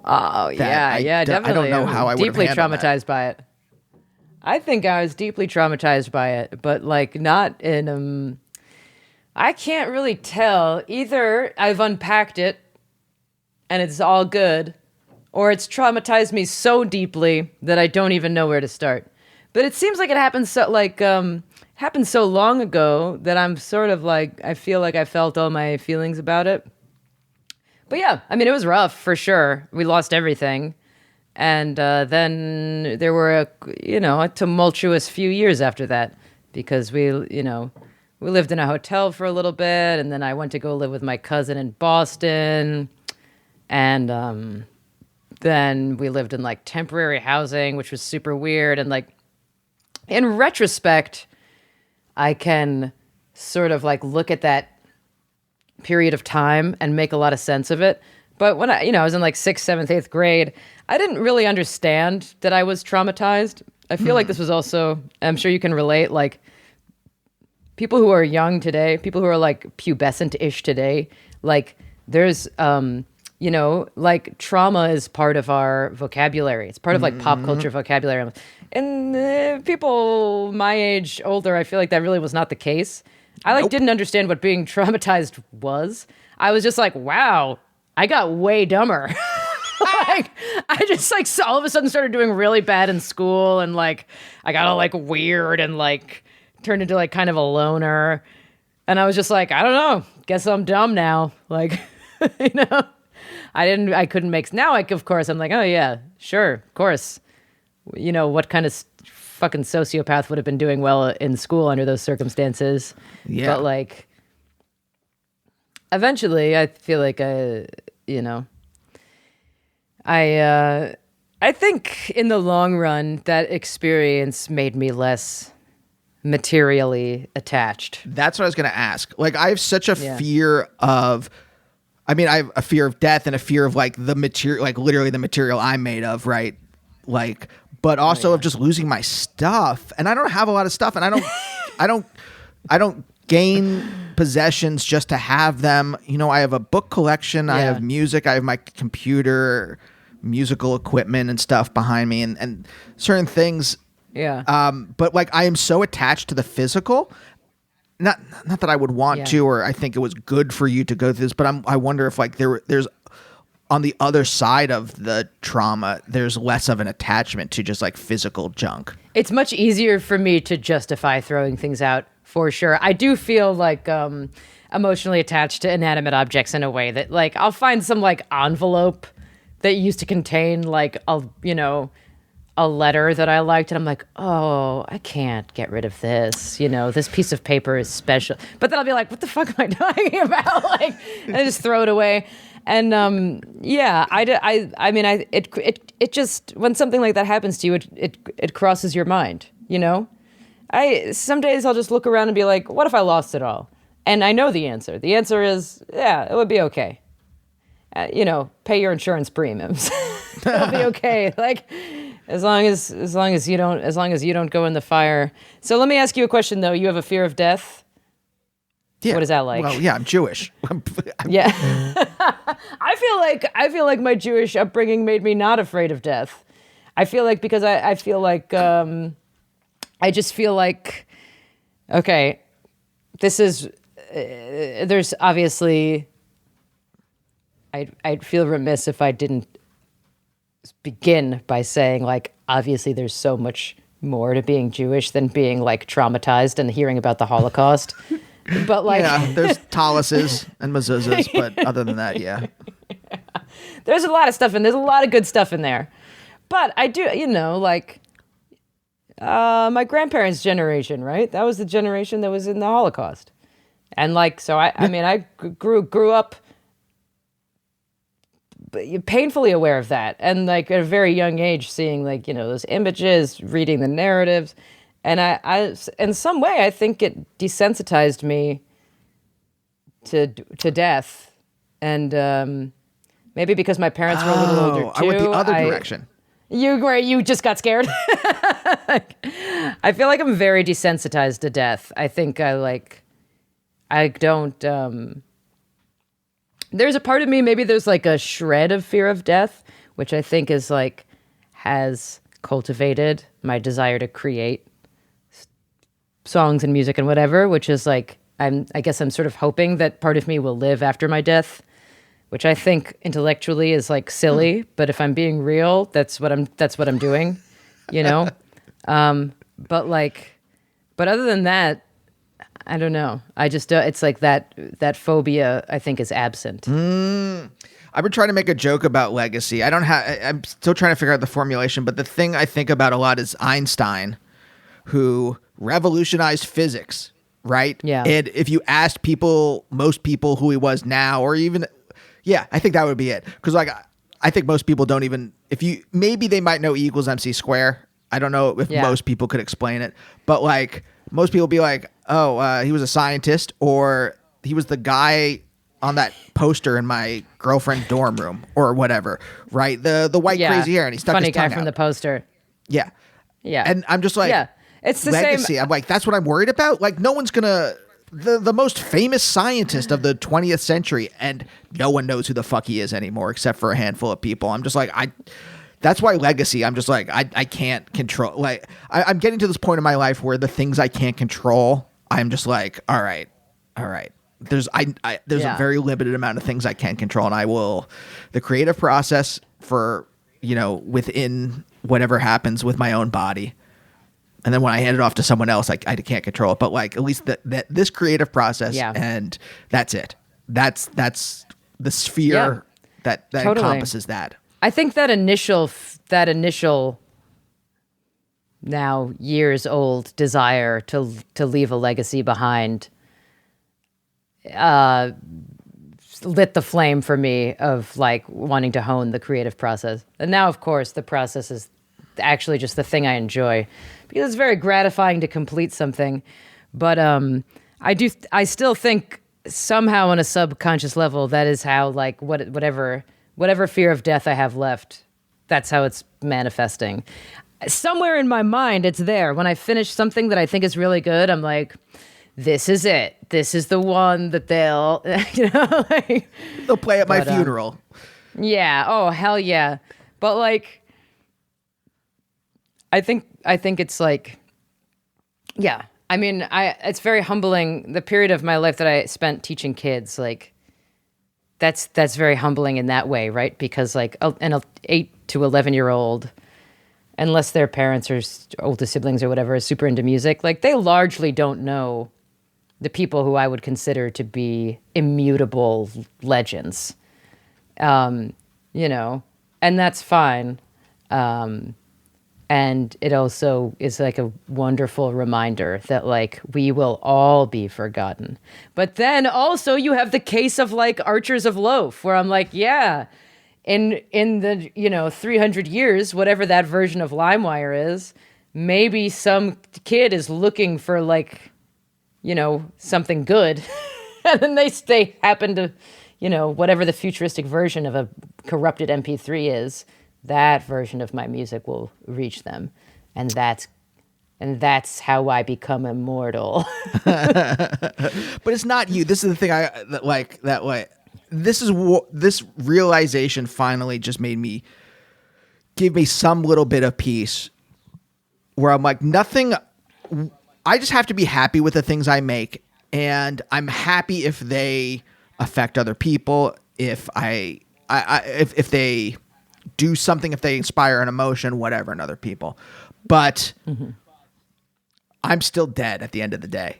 definitely. I don't know how I would have deeply handled traumatized that. by it. I think I was deeply traumatized by it, but not in... I can't really tell. Either I've unpacked it, and it's all good, or it's traumatized me so deeply that I don't even know where to start. But it seems like it happened so long ago that I'm sort of I feel like I felt all my feelings about it. But yeah, I mean, it was rough for sure. We lost everything. And then there were a tumultuous few years after that, because we lived in a hotel for a little bit, and then I went to go live with my cousin in Boston. And then we lived in temporary housing, which was super weird. And in retrospect, I can sort of look at that period of time and make a lot of sense of it. But when I was in 6th, 7th, 8th grade, I didn't really understand that I was traumatized. I feel like this was also, I'm sure you can relate, people who are young today, people who are pubescent-ish today, there's, trauma is part of our vocabulary. It's part of pop culture vocabulary. And people my age, older, I feel like that really was not the case. I didn't understand what being traumatized was. I was just wow, I got way dumber. I just all of a sudden started doing really bad in school, and I got all weird and turned into kind of a loner. And I was just I don't know, guess I'm dumb now. I couldn't make, now of course I'm oh yeah, sure, of course. What kind of fucking sociopath would have been doing well in school under those circumstances? Yeah. But eventually I feel I think in the long run that experience made me less materially attached. That's what I was going to ask. I have such a fear of... I mean, I have a fear of death and a fear of the material, literally the material I'm made of, right? But also of just losing my stuff. And I don't have a lot of stuff, and I don't gain possessions just to have them. You know, I have a book collection, I have music, I have my computer, musical equipment and stuff behind me, and certain things. Yeah. But like, I am so attached to the physical. Not that I would want to, or I think it was good for you to go through this, but I wonder if like there's on the other side of the trauma, there's less of an attachment to just like physical junk. It's much easier for me to justify throwing things out, for sure. I do feel like emotionally attached to inanimate objects in a way that, like, I'll find some like envelope that used to contain like a letter that I liked, and I'm like, oh, I can't get rid of this. You know, this piece of paper is special. But then I'll be like, what the fuck am I talking about? Like, and I just throw it away. And I mean, it just, when something like that happens to you, it crosses your mind. You know, some days I'll just look around and be like, what if I lost it all? And I know the answer. The answer is, yeah, it would be okay. Pay your insurance premiums. It'll be okay. Like, as long as you don't go in the fire. So let me ask you a question though. You have a fear of death? Yeah. What is that like? Well, yeah, I'm Jewish. Yeah. I feel like my Jewish upbringing made me not afraid of death. I feel like because I feel like I just feel like, okay, this is there's obviously I'd feel remiss if I didn't begin by saying, like, obviously there's so much more to being Jewish than being like traumatized and hearing about the Holocaust. But like, yeah, there's taluses and mezuzahs, but other than that, yeah. There's a lot of stuff, and there's a lot of good stuff in there. But I do, like, my grandparents' generation, right? That was the generation that was in the Holocaust. And like, so I mean, I grew up painfully aware of that. And like at a very young age, seeing like, those images, reading the narratives. And I in some way, I think it desensitized me to death. And maybe because my parents were a little older too. I went the other direction. You just got scared? I feel like I'm very desensitized to death. I think I don't... there's a part of me, maybe there's like a shred of fear of death, which I think is like, has cultivated my desire to create songs and music and whatever, which is like, I guess I'm sort of hoping that part of me will live after my death, which I think intellectually is like silly, but if I'm being real, that's what I'm doing, but other than that, I don't know. I just, it's like that phobia I think is absent. I've been trying to make a joke about legacy. I'm still trying to figure out the formulation, but the thing I think about a lot is Einstein, who revolutionized physics, right? Yeah. And if you asked most people who he was now, or even, yeah, I think that would be it. Because like, I think most people don't even, maybe they might know E equals MC square. I don't know if most people could explain it, but like most people be like, oh, he was a scientist, or he was the guy on that poster in my girlfriend's dorm room, or whatever, right? The white crazy hair, and he stuck funny his tongue guy from out. the poster. Yeah. Yeah. And I'm just like, yeah, it's the legacy. same. I'm like, that's what I'm worried about. Like, no one's gonna, the most famous scientist of the 20th century, and no one knows who the fuck he is anymore, except for a handful of people. I'm just like, that's why legacy, I'm just like, I can't control. Like, I'm getting to this point in my life where the things I can't control, I'm just like, all right. There's a very limited amount of things I can control, and the creative process for, within whatever happens with my own body. And then when I hand it off to someone else, I can't control it. But like, at least this creative process, and that's it. That's the sphere that totally encompasses that. I think that initial now years old desire to leave a legacy behind lit the flame for me of like wanting to hone the creative process. And now, of course, the process is actually just the thing I enjoy, because it's very gratifying to complete something. But I still think somehow on a subconscious level, that is how like whatever fear of death I have left, that's how it's manifesting. Somewhere in my mind, it's there. When I finish something that I think is really good, I'm like, this is it. This is the one that they'll, like, They'll play at my funeral. Yeah. Oh, hell yeah. But like, I think it's like, yeah. I mean, it's very humbling. The period of my life that I spent teaching kids, like, that's very humbling in that way, right? Because like an 8 to 11-year-old, unless their parents or older siblings or whatever are super into music, like they largely don't know the people who I would consider to be immutable legends, and that's fine. And it also is like a wonderful reminder that like we will all be forgotten. But then also you have the case of like Archers of Loaf, where I'm like, yeah, in the 300 years, whatever that version of LimeWire is, maybe some kid is looking for like, something good, and then they happen to, whatever the futuristic version of a corrupted MP3 is. That version of my music will reach them, and that's how I become immortal. But it's not you. This is the thing that like that way. This is what this realization finally just gave me some little bit of peace, where I'm like, nothing. I just have to be happy with the things I make, and I'm happy if they affect other people. If if they do something, if they inspire an emotion, whatever, in other people. But I'm still dead at the end of the day.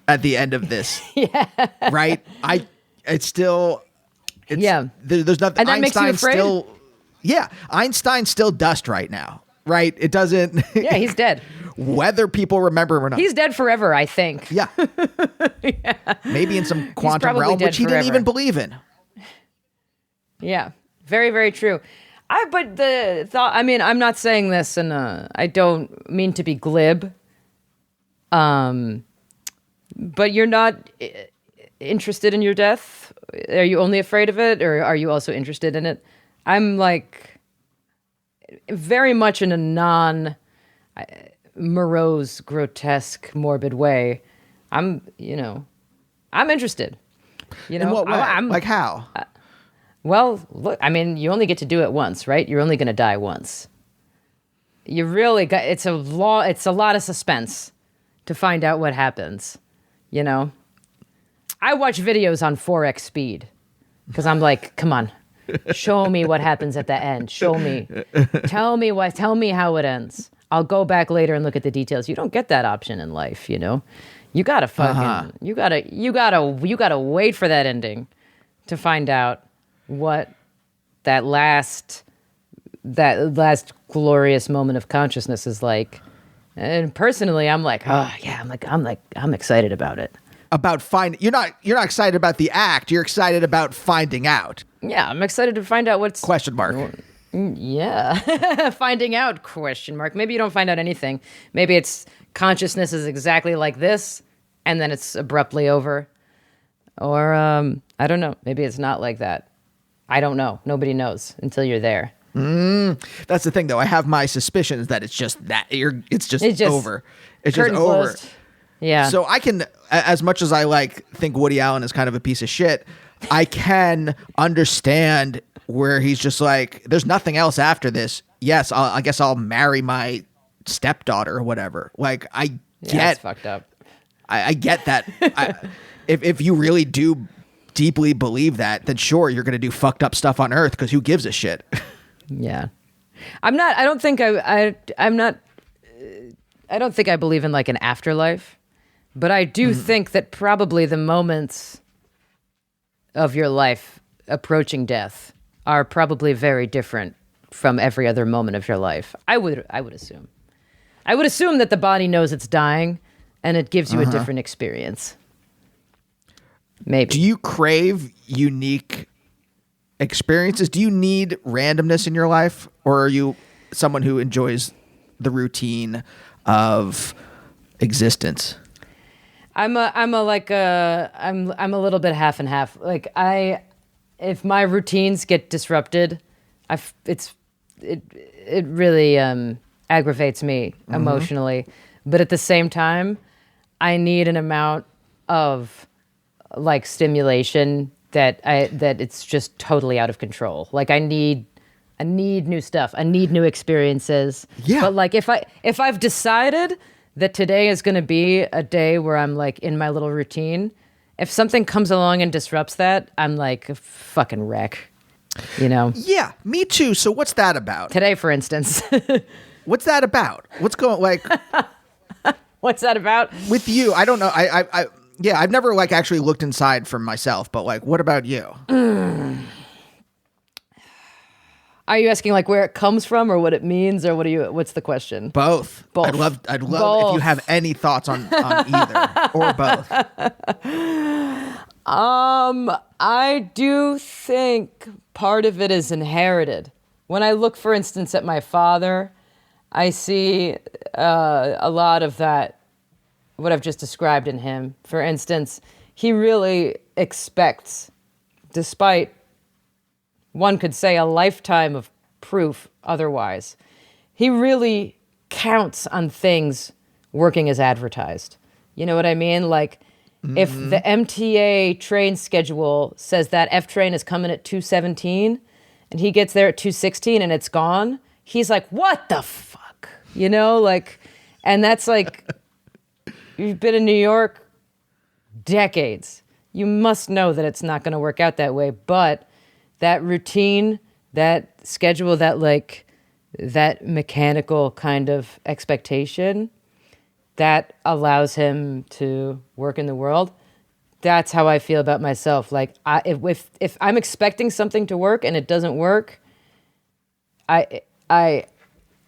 At the end of this, yeah, right? There's nothing. And that makes you afraid? Einstein's still dust right now, right? It doesn't. Yeah, he's dead. Whether people remember him or not, he's dead forever, I think. Yeah, yeah. Maybe in some quantum realm, which he didn't even believe in. Yeah, very, very true. But the thought, I mean, I'm not saying this, and I don't mean to be glib. But you're not interested in your death? Are you only afraid of it, or are you also interested in it? I'm like very much in a morose, grotesque, morbid way. I'm interested. In what way? Like how? Well, look, I mean, you only get to do it once, right? You're only going to die once. You really got, it's a lot of suspense to find out what happens, I watch videos on 4x speed because I'm like, come on, show me what happens at the end. Show me. Tell me how it ends. I'll go back later and look at the details. You don't get that option in life, You gotta fucking, you gotta wait for that ending to find out what that last glorious moment of consciousness is like. And personally, I'm like, I'm excited about it. About you're not excited about the act. You're excited about finding out. Yeah, I'm excited to find out what's question mark. Yeah, finding out question mark. Maybe you don't find out anything. Maybe it's consciousness is exactly like this, and then it's abruptly over. Or I don't know. Maybe it's not like that. I don't know. Nobody knows until you're there. That's the thing, though. I have my suspicions that it's just that it's just over. It's just over. Closed. Yeah. So I can, as much as I think Woody Allen is kind of a piece of shit, I can understand where he's just like, there's nothing else after this. Yes, I guess I'll marry my stepdaughter or whatever. Like that's fucked up. I get that. If you really do deeply believe that, then sure, you're going to do fucked up stuff on Earth because who gives a shit? Yeah. I don't think I believe in like an afterlife, but I do think that probably the moments of your life approaching death are probably very different from every other moment of your life. I would assume. I would assume that the body knows it's dying and it gives you a different experience. Maybe. Do you crave unique experiences? Do you need randomness in your life, or are you someone who enjoys the routine of existence? I'm a little bit half and half. Like if my routines get disrupted, it really aggravates me emotionally. But at the same time, I need an amount of like stimulation that it's just totally out of control. Like I need new stuff. I need new experiences. Yeah. But like if I've decided that today is going to be a day where I'm like in my little routine, if something comes along and disrupts that, I'm like a fucking wreck. You know? Yeah, me too. So what's that about? Today, for instance. What's that about? What's going like What's that about? with you? I don't know. Yeah, I've never like actually looked inside for myself, but like, what about you? Are you asking like where it comes from or what it means or what's the question? Both. Both. I'd love Both. if you have any thoughts on either or both. I do think part of it is inherited. When I look, for instance, at my father, I see a lot of that, what I've just described in him. For instance, he really expects, despite one could say a lifetime of proof otherwise, he really counts on things working as advertised. You know what I mean? Like, if the MTA train schedule says that F train is coming at 2:17 and he gets there at 2:16 and it's gone, he's like, what the fuck? You know, like, and that's like, you've been in New York decades. You must know that it's not going to work out that way. But that routine, that schedule, that mechanical kind of expectation, that allows him to work in the world. That's how I feel about myself. Like, if I'm expecting something to work and it doesn't work, I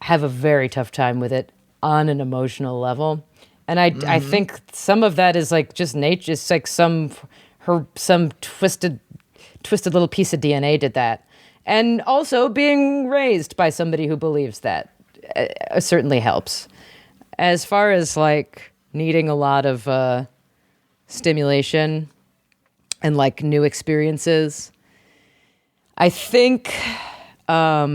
have a very tough time with it on an emotional level. And I think some of that is like just nature. It's like some twisted little piece of DNA did that. And also being raised by somebody who believes that certainly helps. As far as like needing a lot of stimulation and like new experiences, I think a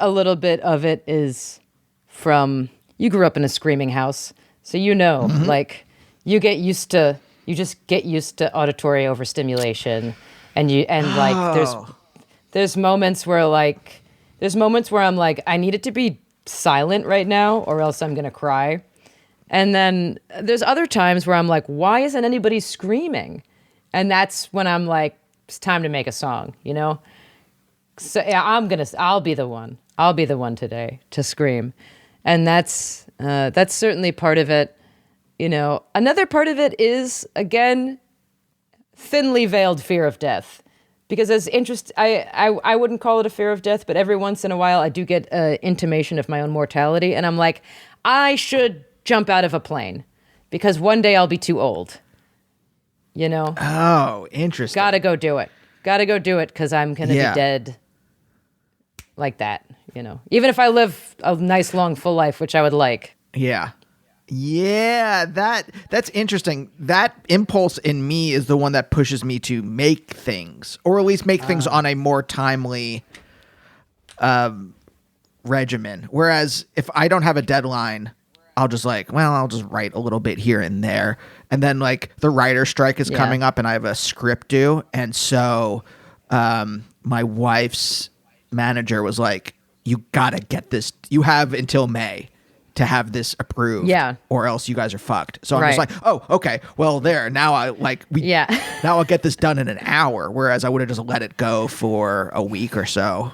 little bit of it is from, you grew up in a screaming house, so you know, like you just get used to auditory overstimulation, and like there's moments where I'm like, I need it to be silent right now or else I'm gonna cry. And then there's other times where I'm like, why isn't anybody screaming? And that's when I'm like, it's time to make a song, you know? So yeah, I'll be the one today to scream. And that's certainly part of it. You know, another part of it is, again, thinly veiled fear of death. Because as I wouldn't call it a fear of death, but every once in a while I do get an intimation of my own mortality. And I'm like, I should jump out of a plane because one day I'll be too old. You know? Oh, interesting. Gotta go do it because I'm going to be dead like that, you know? Even if I live a nice, long, full life, which I would like. Yeah. Yeah, that's interesting. That impulse in me is the one that pushes me to make things, or at least make things on a more timely regimen. Whereas if I don't have a deadline, I'll just write a little bit here and there. And then like the writer strike is coming up and I have a script due. And so my wife's manager was like, you gotta get this. You have until May to have this approved, or else you guys are fucked. So I'm just like, oh, okay, well, there. Now now I'll get this done in an hour, whereas I would have just let it go for a week or so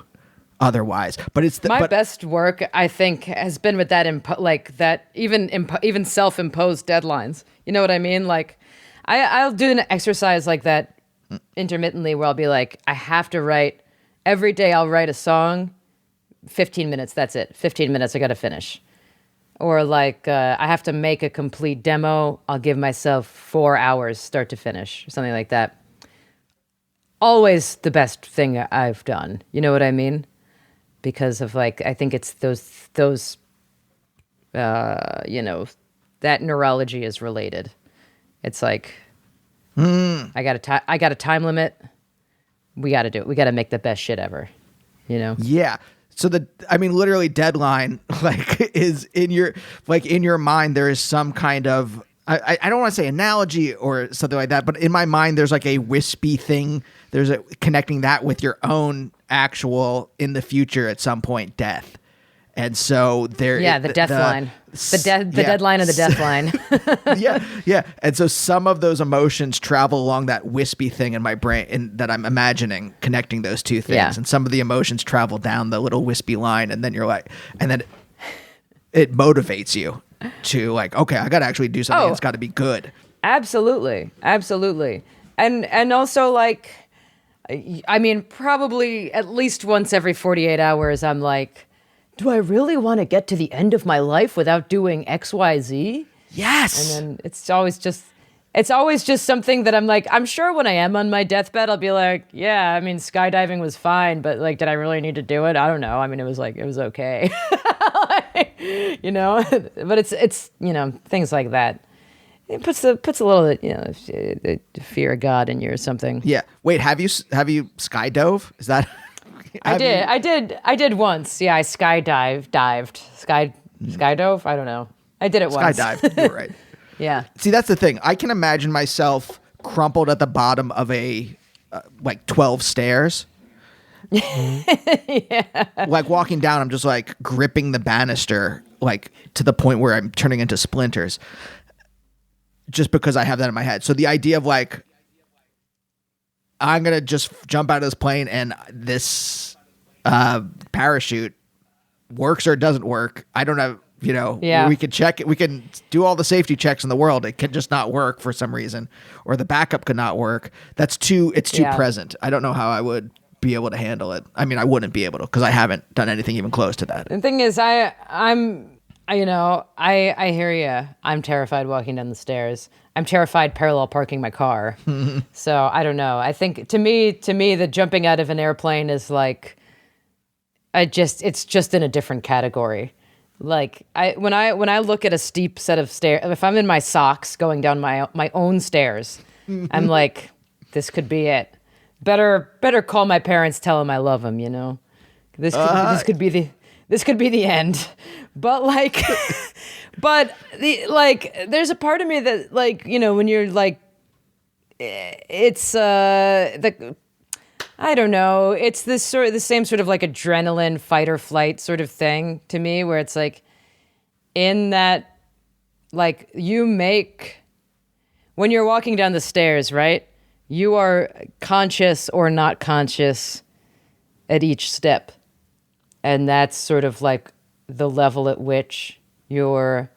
otherwise. But it's my best work, I think, has been with that, even self-imposed deadlines. You know what I mean? Like, I'll do an exercise like that intermittently where I'll be like, I have to write, every day I'll write a song, 15 minutes, that's it. 15 minutes, I got to finish. Or like, I have to make a complete demo. I'll give myself 4 hours, start to finish, or something like that. Always the best thing I've done. You know what I mean? Because of like, I think it's those, you know, that neurology is related. It's like, I got a time limit. We got to do it. We got to make the best shit ever. You know? Yeah. So literally deadline is in your mind. There is some kind of, I don't want to say analogy or something like that, but in my mind, there's like a wispy thing. There's connecting that with your own actual in the future at some point death. And so the death line, the deadline of the death line. yeah. And so some of those emotions travel along that wispy thing in my brain, and that I'm imagining connecting those two things. Yeah. And some of the emotions travel down the little wispy line, and then you're like, and then it motivates you to like, okay, I got to actually do something. It's got to be good. Absolutely, and also like, I mean, probably at least once every 48 hours, I'm like, do I really want to get to the end of my life without doing X, Y, Z? Yes. And then it's always just something that I'm like, I'm sure when I am on my deathbed, I'll be like, yeah, I mean, skydiving was fine, but like, did I really need to do it? I don't know. I mean, it was okay. You know, but it's, you know, things like that. It puts a little, you know, fear of God in you or something. Yeah. Wait, have you skydove? Is that? I did once. Yeah, I skydove. I don't know. I did it once. Skydive. You're right. Yeah. See, that's the thing. I can imagine myself crumpled at the bottom of a 12 stairs. Yeah. Like walking down, I'm just like gripping the banister, like to the point where I'm turning into splinters, just because I have that in my head. So the idea of like, I'm going to just jump out of this plane and this parachute works or doesn't work. I don't have, you know, we can check it. We can do all the safety checks in the world. It could just not work for some reason, or the backup could not work. It's too present. I don't know how I would be able to handle it. I mean, I wouldn't be able to, because I haven't done anything even close to that. The thing is, I'm you know, I hear you. I'm terrified walking down the stairs. I'm terrified parallel parking my car. So I don't know. I think to me, the jumping out of an airplane is like, it's just in a different category. Like when I look at a steep set of stairs, if I'm in my socks going down my own stairs, I'm like, this could be it. Better call my parents, tell them I love them. You know, this could be the end. But like, there's a part of me that, like, you know, when you're like, it's I don't know, it's the same sort of like adrenaline fight or flight sort of thing to me, where it's like, in that, like, when you're walking down the stairs, right? You are conscious or not conscious at each step. And that's sort of like the level at which you're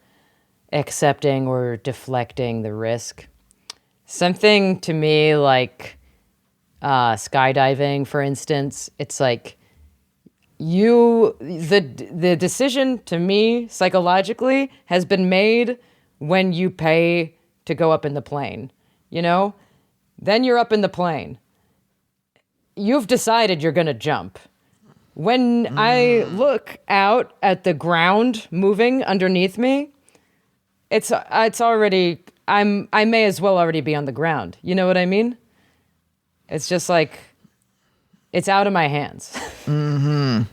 accepting or deflecting the risk. Something to me like skydiving, for instance, it's like the decision to me psychologically has been made when you pay to go up in the plane, you know? Then you're up in the plane. You've decided you're going to jump. When I look out at the ground moving underneath me, it's already, I may as well already be on the ground. You know what I mean? It's just like, it's out of my hands. No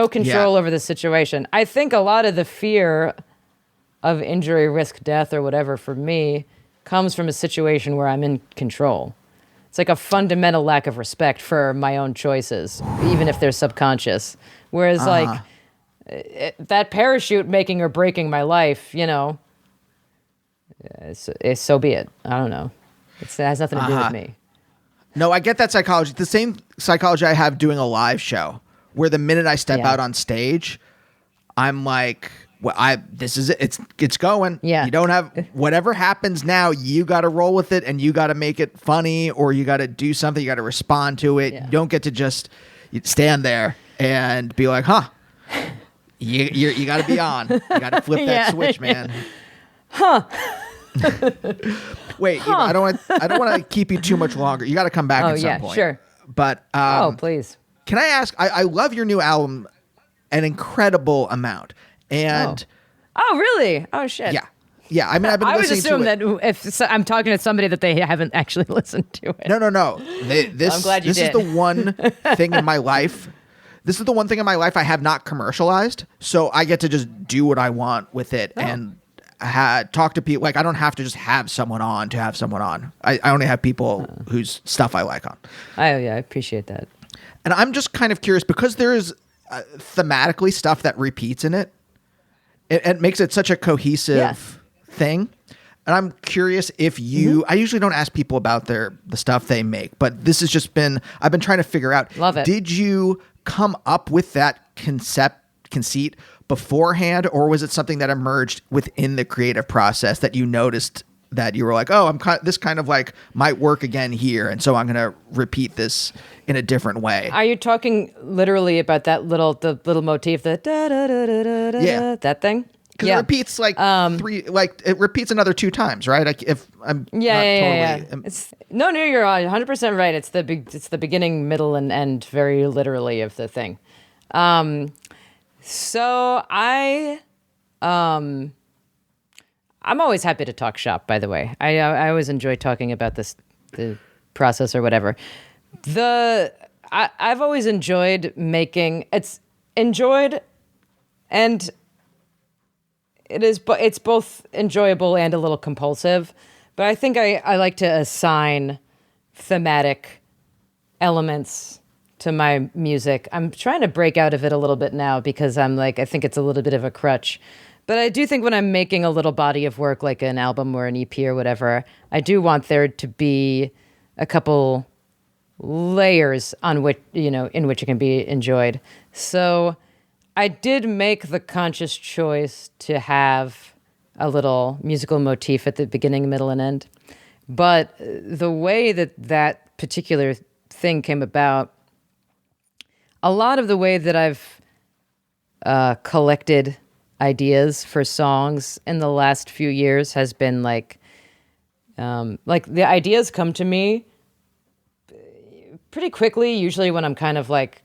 control over the situation. I think a lot of the fear of injury, risk, death, or whatever for me comes from a situation where I'm in control. It's like a fundamental lack of respect for my own choices, even if they're subconscious. Whereas like that parachute making or breaking my life, you know, so be it. I don't know. It has nothing to do with me. No, I get that psychology. The same psychology I have doing a live show, where the minute I step out on stage, I'm like, well, this is it. It's going. Yeah. You don't have, whatever happens now, you got to roll with it, and you got to make it funny, or you got to do something. You got to respond to it. Yeah. You don't get to just stand there and be like, huh. You got to be on. You got to flip that switch, man. Huh. Wait, you know, I don't want to keep you too much longer. You got to come back at some point. Sure. But please. Can I ask? I love your new album an incredible amount. And oh, really? Oh, shit. Yeah. I mean, I've been listening to it. I would assume that if I'm talking to somebody that they haven't actually listened to it. No. I'm glad you did. This is the one thing in my life this is the one thing in my life I have not commercialized. So I get to just do what I want with it and talk to people. Like, I don't have to just have someone on to have someone on. I only have people whose stuff I like on. I appreciate that. And I'm just kind of curious because there's thematically stuff that repeats in it. It makes it such a cohesive thing. And I'm curious if you, I usually don't ask people about the stuff they make, but this has just been, I've been trying to figure out. Love it. Did you come up with that conceit beforehand, or was it something that emerged within the creative process that you noticed that you were like, oh, this kind of like might work again here, and so I'm going to repeat this in a different way? Are you talking literally about the little motif, the da da da da da da, that thing? Because it repeats like it repeats another 2 times, right? Like if I'm It's no, you're 100% right. It's the beginning, middle, and end, very literally, of the thing. So I'm always happy to talk shop. By the way, I always enjoy talking about the process or whatever. I've always enjoyed making. It's enjoyed, and it's both enjoyable and a little compulsive. But I think I like to assign thematic elements to my music. I'm trying to break out of it a little bit now because I think it's a little bit of a crutch. But I do think when I'm making a little body of work, like an album or an EP or whatever, I do want there to be a couple layers on which, in which it can be enjoyed. So I did make the conscious choice to have a little musical motif at the beginning, middle, and end. But the way that particular thing came about, a lot of the way that I've collected ideas for songs in the last few years has been like the ideas come to me pretty quickly, usually when I'm kind of like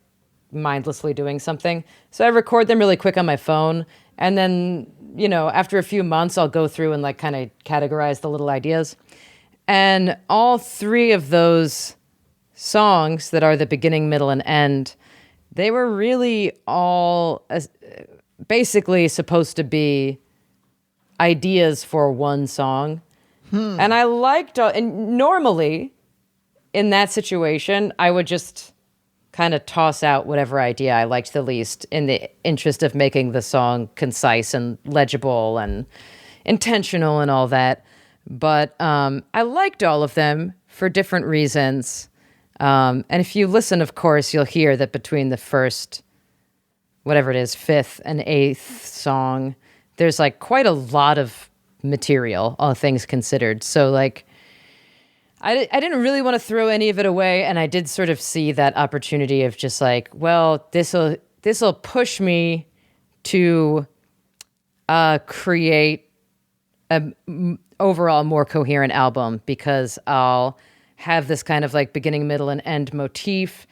mindlessly doing something. So I record them really quick on my phone, and then, after a few months, I'll go through and like kind of categorize the little ideas. And all 3 of those songs that are the beginning, middle, and end, they were really all basically supposed to be ideas for one song. And I liked, and normally in that situation, I would just kind of toss out whatever idea I liked the least in the interest of making the song concise and legible and intentional and all that. But I liked all of them for different reasons. And if you listen, of course, you'll hear that between the first, whatever it is, 5th and 8th song, there's like quite a lot of material, all things considered. So like, I didn't really want to throw any of it away, and I did sort of see that opportunity of just like, well, this'll push me to create a overall more coherent album, because I'll have this kind of like beginning, middle, and end motif,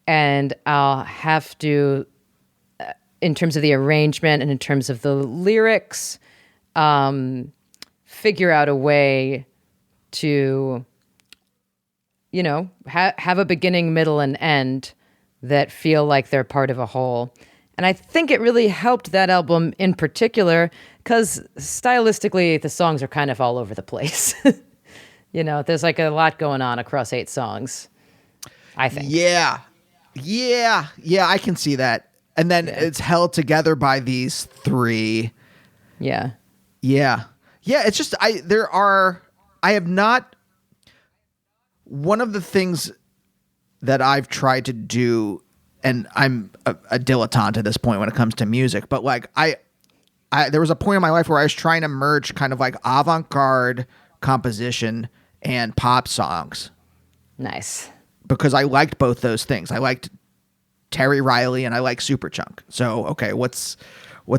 and I'll have to, in terms of the arrangement and in terms of the lyrics, figure out a way to, have a beginning, middle, and end that feel like they're part of a whole. And I think it really helped that album in particular because stylistically, the songs are kind of all over the place. There's like a lot going on across 8 songs, I think. Yeah, I can see that. And then it's held together by these 3. Yeah. It's just, I have not, one of the things that I've tried to do, and I'm a dilettante at this point when it comes to music, but like there was a point in my life where I was trying to merge kind of like avant-garde composition and pop songs. Nice. Because I liked both those things. I liked Terry Riley and I like Superchunk. So, okay, what's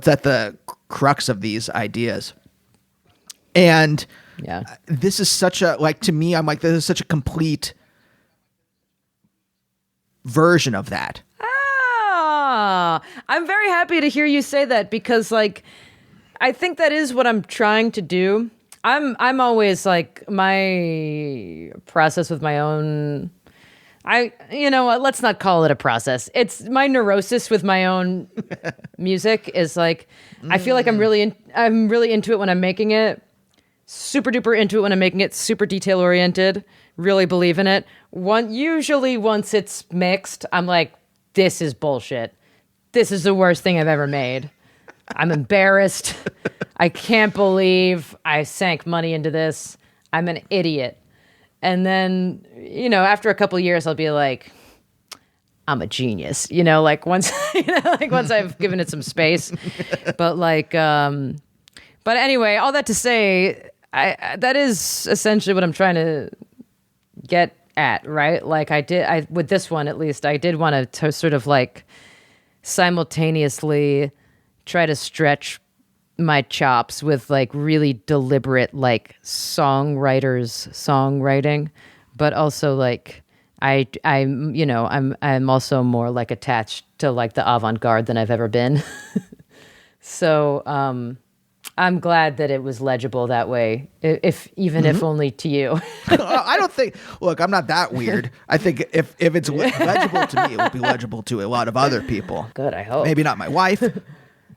at the crux of these ideas? And this is such a, like, to me, I'm like, this is such a complete version of that. I'm very happy to hear you say that because, like, I think that is what I'm trying to do. I'm always like, my process with my own you know what? Let's not call it a process. It's my neurosis with my own music is like, I feel like I'm really into it when I'm making it. Super duper into it when I'm making it. Super detail oriented. Really believe in it. Usually once it's mixed, I'm like, this is bullshit. This is the worst thing I've ever made. I'm embarrassed. I can't believe I sank money into this. I'm an idiot. And then, you know, after a couple years, I'll be like, I'm a genius. You know, like once, once I've given it some space. But but anyway, all that to say, that is essentially what I'm trying to get at, right? Like with this one, at least, I did want to sort of like simultaneously try to stretch my chops with like really deliberate like songwriting, but also like I'm also more like attached to like the avant-garde than I've ever been. So I'm glad that it was legible that way, if only to you. I don't think. Look, I'm not that weird. I think if it's legible to me, it will be legible to a lot of other people. Good, I hope. Maybe not my wife,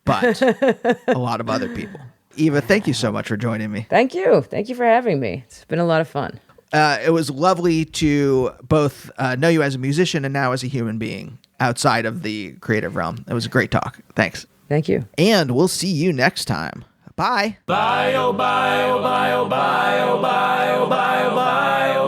but a lot of other people. Eva, thank you so much for joining me. Thank you for having me. It's been a lot of fun. It was lovely to both know you as a musician and now as a human being outside of the creative realm. It was a great talk. Thanks. Thank you. And we'll see you next time. Bye. Bye, oh, bye, oh, bye, oh, bye, oh, bye, oh, bye, oh, bye, oh.